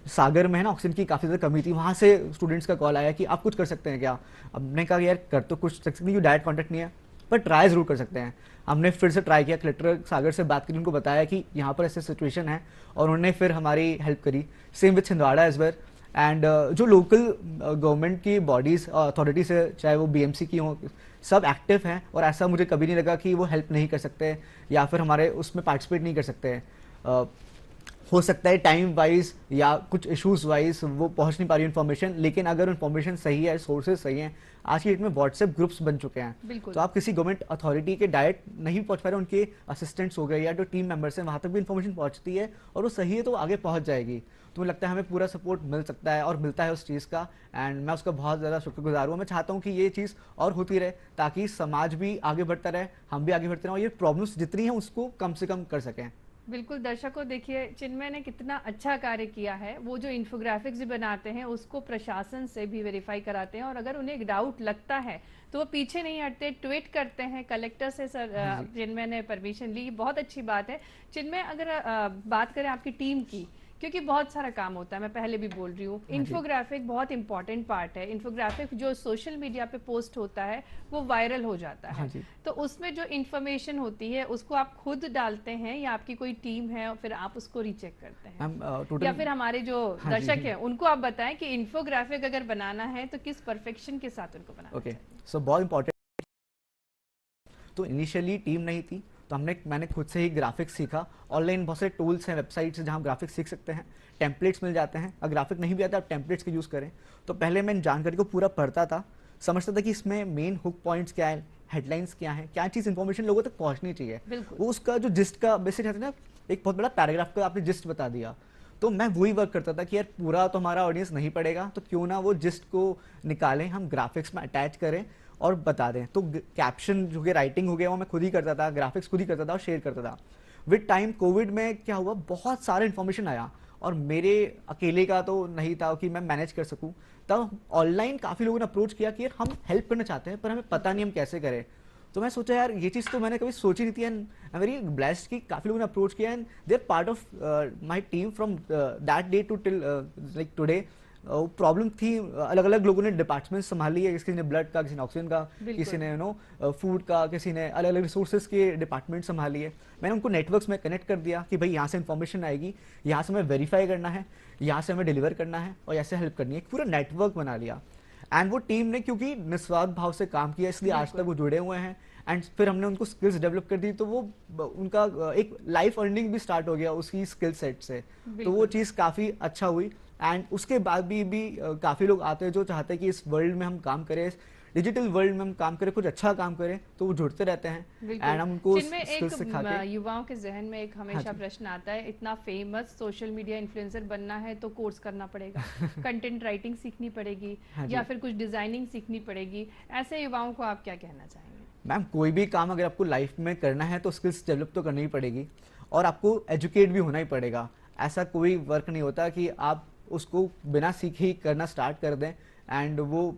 सागर में है ना ऑक्सीजन की काफ़ी ज़्यादा कमी थी, वहाँ से स्टूडेंट्स का कॉल आया कि आप कुछ कर सकते हैं क्या। हमने कहा यार कर तो कुछ सकते नहीं, डायरेक्ट कॉन्टैक्ट नहीं है, पर ट्राई ज़रूर कर सकते हैं। हमने फिर से ट्राई किया, कलेक्टर सागर से बात करी, उनको बताया कि यहाँ पर ऐसे सिचुएशन है और उन्होंने फिर हमारी हेल्प करी। Same with Chhindwara as well. And जो लोकल गवर्नमेंट की बॉडीज़ अथॉरिटीज़ है, चाहे वो बीएमसी की हों, सब एक्टिव हैं और ऐसा मुझे कभी नहीं लगा कि वो हेल्प नहीं कर सकते या फिर हमारे उसमें पार्टिसिपेट नहीं कर सकते। हो सकता है टाइम वाइज या कुछ इश्यूज वाइज वो पहुंच नहीं पा रही इन्फॉर्मेशन, लेकिन अगर इन्फॉर्मेशन सही है, सोर्सेज सही हैं, आज की डेट में व्हाट्सएप ग्रुप्स बन चुके हैं, तो आप किसी गवर्नमेंट अथॉरिटी के डायरेक्ट नहीं पहुंच पा रहे, उनके असिस्टेंट्स हो गए या जो टीम मेंबर्स हैं वहाँ तक भी इन्फॉर्मेशन पहुंचती है और वो सही है तो आगे पहुंच जाएगी। तो मुझे लगता है हमें पूरा सपोर्ट मिल सकता है और मिलता है उस चीज़ का, एंड मैं उसका बहुत ज़्यादा शुक्रगुजार हूँ। मैं चाहता हूँ कि ये चीज़ और होती रहे ताकि समाज भी आगे बढ़ता रहे, हम भी आगे बढ़ते रहें और ये प्रॉब्लम्स जितनी हैं उसको कम से कम कर सकें। बिल्कुल, दर्शकों देखिए चिन्मय ने कितना अच्छा कार्य किया है। वो जो इन्फोग्राफिक्स भी बनाते हैं उसको प्रशासन से भी वेरीफाई कराते हैं और अगर उन्हें एक डाउट लगता है तो वो पीछे नहीं हटते, ट्वीट करते हैं कलेक्टर से, सर चिन्मय ने परमिशन ली, बहुत अच्छी बात है। चिन्मय अगर बात करें आपकी टीम की, क्योंकि बहुत सारा काम होता है, मैं पहले भी बोल रही हूँ, इन्फोग्राफिक बहुत इंपॉर्टेंट पार्ट है। इन्फोग्राफिक जो सोशल मीडिया पे पोस्ट होता है वो वायरल हो जाता है, तो उसमें जो इन्फॉर्मेशन होती है उसको आप खुद डालते हैं या आपकी कोई टीम है और फिर आप उसको रीचेक करते हैं, या फिर हमारे जो दर्शक हैं उनको आप बताएं कि इन्फोग्राफिक अगर बनाना है तो किस परफेक्शन के साथ उनको बनाना चाहिए? सो बहुत इंपॉर्टेंट। तो इनिशियली टीम नहीं थी, तो मैंने खुद से ही ग्राफिक्स सीखा। ऑनलाइन बहुत सारे टूल्स हैं, वेबसाइट्स हैं जहाँ ग्राफिक्स सीख सकते हैं, टेम्पलेट्स मिल जाते हैं। अगर ग्राफिक नहीं भी आता आप टेम्पलेट्स का यूज़ करें। तो पहले मैं जानकारी को पूरा पढ़ता था, समझता था कि इसमें मेन हुक पॉइंट्स क्या है, हेडलाइंस क्या है, क्या चीज़ इन्फॉर्मेशन लोगों तक पहुँचनी चाहिए, वो उसका जो जिस्ट का बेसिक रहता है ना, एक बहुत बड़ा पैराग्राफ का आपने जिस्ट बता दिया। तो मैं वही वर्क करता था कि यार पूरा तो हमारा ऑडियंस नहीं पढ़ेगा, तो क्यों ना वो जिस्ट को निकालें, हम ग्राफिक्स में अटैच करें और बता दें। तो कैप्शन जो कि राइटिंग हो गया वो मैं खुद ही करता था, ग्राफिक्स खुद ही करता था और शेयर करता था। विद टाइम कोविड में क्या हुआ, बहुत सारा इन्फॉर्मेशन आया और मेरे अकेले का तो नहीं था कि मैं मैनेज कर सकूं। तब ऑनलाइन काफ़ी लोगों ने अप्रोच किया कि यार हम हेल्प करना चाहते हैं पर हमें पता नहीं हम कैसे करें। तो मैं सोचा यार ये चीज़ तो मैंने कभी सोची नहीं थी, एंड आई वेरी ब्लेस्ड कि काफ़ी लोगों ने अप्रोच किया and they are part of my team from that day to till like today. Problem थी, अलग अलग लोगों ने डिपार्टमेंट संभाली है, किसी ने ब्लड का, किसी ने ऑक्सीजन का, किसी ने फूड का, किसी ने अलग अलग रिसोर्सेज के डिपार्टमेंट संभाली है। मैंने उनको नेटवर्क्स में कनेक्ट कर दिया कि भाई यहाँ से इन्फॉर्मेशन आएगी, यहाँ से हमें वेरीफाई करना है, यहाँ से हमें डिलीवर करना है और ऐसे हेल्प करनी है। पूरा नेटवर्क बना लिया एंड वो टीम ने क्योंकि निस्वार्थ भाव से काम किया इसलिए आज तक वो जुड़े हुए हैं। एंड फिर हमने उनको स्किल्स डेवलप कर दी तो वो उनका एक लाइफ अर्निंग भी स्टार्ट हो गया उसकी स्किल सेट से। तो वो चीज़ काफ़ी अच्छा हुई एंड उसके बाद भी काफ़ी लोग आते हैं जो चाहते हैं कि इस वर्ल्ड में हम काम करें, डिजिटल वर्ल्ड में हम काम करें, कुछ अच्छा काम करें, तो वो जुड़ते रहते हैं एंड हम उनको स्किल्स सिखा के। युवाओं के जहन में एक हमेशा प्रश्न आता है, इतना फेमस सोशल मीडिया इन्फ्लुएंसर बनना है तो कोर्स करना पड़ेगा, कंटेंट राइटिंग सीखनी पड़ेगी या फिर कुछ डिजाइनिंग सीखनी पड़ेगी। ऐसे युवाओं को आप क्या कहना चाहेंगे? मैम कोई भी काम अगर आपको लाइफ में करना है तो स्किल्स डेवलप तो करनी ही पड़ेगी और आपको एजुकेट भी होना ही पड़ेगा। ऐसा कोई वर्क नहीं होता कि आप उसको बिना सीखे ही करना स्टार्ट कर दें एंड वो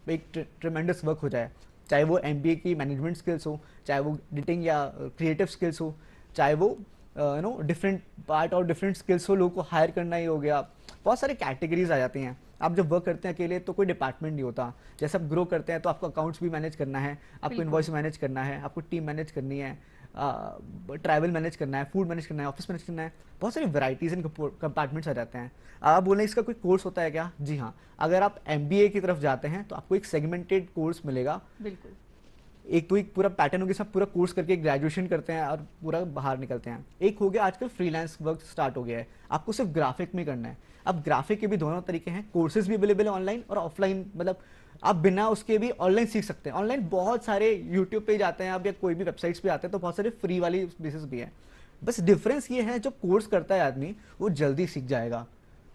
एक ट्रेमेंडस वर्क हो जाए। चाहे वो MBA की मैनेजमेंट स्किल्स हो, चाहे वो एडिटिंग या क्रिएटिव स्किल्स हो, चाहे वो डिफरेंट पार्ट और डिफरेंट स्किल्स हो, लोगों को हायर करना ही हो गया। बहुत सारी कैटेगरीज आ जाती हैं। आप जब वर्क करते हैं अकेले तो कोई डिपार्टमेंट नहीं होता। जैसे आप ग्रो करते हैं तो आपको अकाउंट्स भी मैनेज करना है, आपको इनवॉइस मैनेज करना है, आपको टीम मैनेज करनी है, ट्रैवल मैनेज करना है, फूड मैनेज करना है, ऑफिस मैनेज करना है। बहुत सारी वैरायटीज एंड कंपार्टमेंट्स आ जाते हैं। आप बोलें इसका कोई कोर्स होता है क्या? जी हाँ, अगर आप MBA की तरफ जाते हैं तो आपको एक सेगमेंटेड कोर्स मिलेगा। बिल्कुल। एक तो एक पूरा पैटर्न होगा, सब पूरा कोर्स करके ग्रेजुएशन करते हैं और पूरा बाहर निकलते हैं। एक हो गया आजकल फ्रीलांस वर्क स्टार्ट हो गया है, आपको सिर्फ ग्राफिक में करना है। अब ग्राफिक के भी दोनों तरीके हैं, कोर्सेज भी अवेलेबल है ऑनलाइन और ऑफलाइन, मतलब आप बिना उसके भी ऑनलाइन सीख सकते हैं। ऑनलाइन बहुत सारे यूट्यूब पे जाते हैं आप या कोई भी वेबसाइट्स पे आते हैं तो बहुत सारे फ्री वाली बेसिस भी है। बस डिफरेंस ये है, जो कोर्स करता है आदमी वो जल्दी सीख जाएगा,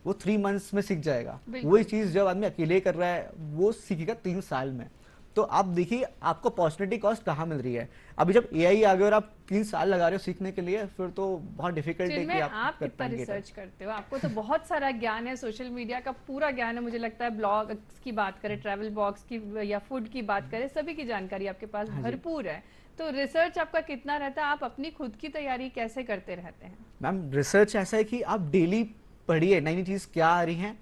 वो 3 मंथ्स में सीख जाएगा। वही चीज़ जब आदमी अकेले कर रहा है वो सीखेगा 3 साल में। तो आप देखिए आपको अपॉर्चुनिटी कॉस्ट कहाँ मिल रही है। अभी जब AI आ गया और आप 3 साल लगा रहे हो सीखने के लिए, फिर तो बहुत डिफिकल्ट है कि आप कितना रिसर्च करते हो? आपको तो बहुत सारा ज्ञान है, सोशल मीडिया का पूरा ज्ञान है। मुझे लगता है ब्लॉग की बात करें, ट्रैवल ब्लॉग्स की या फूड की बात करें, सभी की जानकारी आपके पास भरपूर है। तो रिसर्च आपका कितना रहता है? आप अपनी खुद की तैयारी कैसे करते रहते हैं? मैम रिसर्च ऐसा है कि आप डेली पढ़िए नई नई चीज़ क्या आ रही है,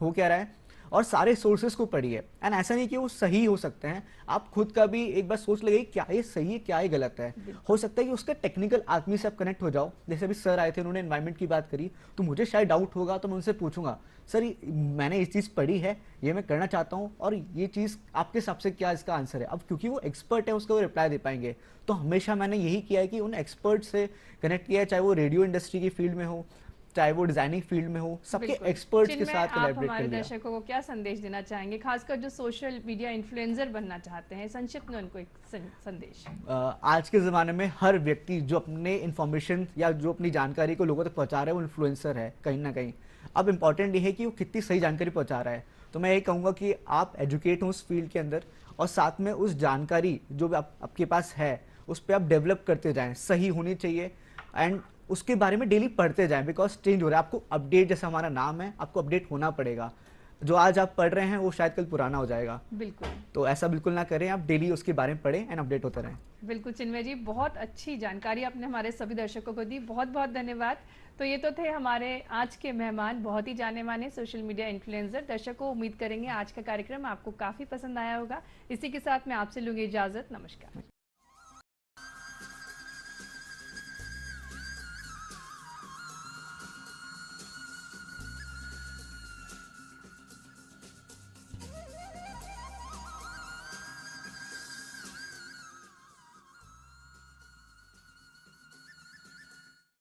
हो क्या रहा है, और सारे सोर्सेज को पढ़िए। एंड ऐसा नहीं कि वो सही हो सकते हैं, आप खुद का भी एक बार सोच लगे क्या ये सही है क्या ये गलत है। हो सकता है कि उसका टेक्निकल आदमी से आप कनेक्ट हो जाओ। जैसे अभी सर आए थे, उन्होंने एनवायरनमेंट की बात करी, तो मुझे शायद डाउट होगा तो मैं उनसे पूछूंगा, सर मैंने ये चीज़ पढ़ी है, ये मैं करना चाहता हूँ और ये चीज़ आपके हिसाब से क्या इसका आंसर है। अब क्योंकि वो एक्सपर्ट है उसका वो रिप्लाई दे पाएंगे। तो हमेशा मैंने यही किया है कि उन एक्सपर्ट से कनेक्ट किया है, चाहे वो रेडियो इंडस्ट्री की फील्ड में हो, चाहे वो डिजाइनिंग फील्ड में हो, सबके एक्सपर्ट्स के साथ कोलैबोरेट कर लिया। हमारे दर्शकों को क्या संदेश देना चाहेंगे, खासकर जो सोशल मीडिया इन्फ्लुएंसर बनना चाहते हैं? संक्षिप्त में उनको एक संदेश। आज के ज़माने में हर व्यक्ति जो अपने इन्फॉर्मेशन या जो अपनी जानकारी को लोगों तक पहुंचा रहा है वो इन्फ्लुएंसर है कहीं ना कहीं। अब इम्पॉर्टेंट ये है कि वो कितनी सही जानकारी पहुंचा रहा है। तो मैं ये कहूँगा कि आप एजुकेट हो उस फील्ड के अंदर और साथ में उस जानकारी जो आपके पास है उस पर आप डेवलप करते जाएं, सही होनी चाहिए एंड उसके बारे में डेली पढ़ते जाएं, बिकॉज चेंज हो रहा है। आपको अपडेट, जैसा हमारा नाम है, आपको अपडेट होना पड़ेगा। जो आज आप पढ़ रहे हैं वो शायद कल पुराना हो जाएगा। बिल्कुल। तो ऐसा बिल्कुल ना करें, आप डेली उसके बारे में पढ़ें एंड अपडेट होते रहें। बिल्कुल चिन्मय जी, बहुत अच्छी जानकारी आपने हमारे सभी दर्शकों को दी, बहुत बहुत धन्यवाद। तो ये तो थे हमारे आज के मेहमान, बहुत ही जाने माने सोशल मीडिया इन्फ्लुएंसर। दर्शकों, उम्मीद करेंगे आज का कार्यक्रम आपको काफ़ी पसंद आया होगा। इसी के साथ मैं आपसे लूँगी इजाज़त। नमस्कार।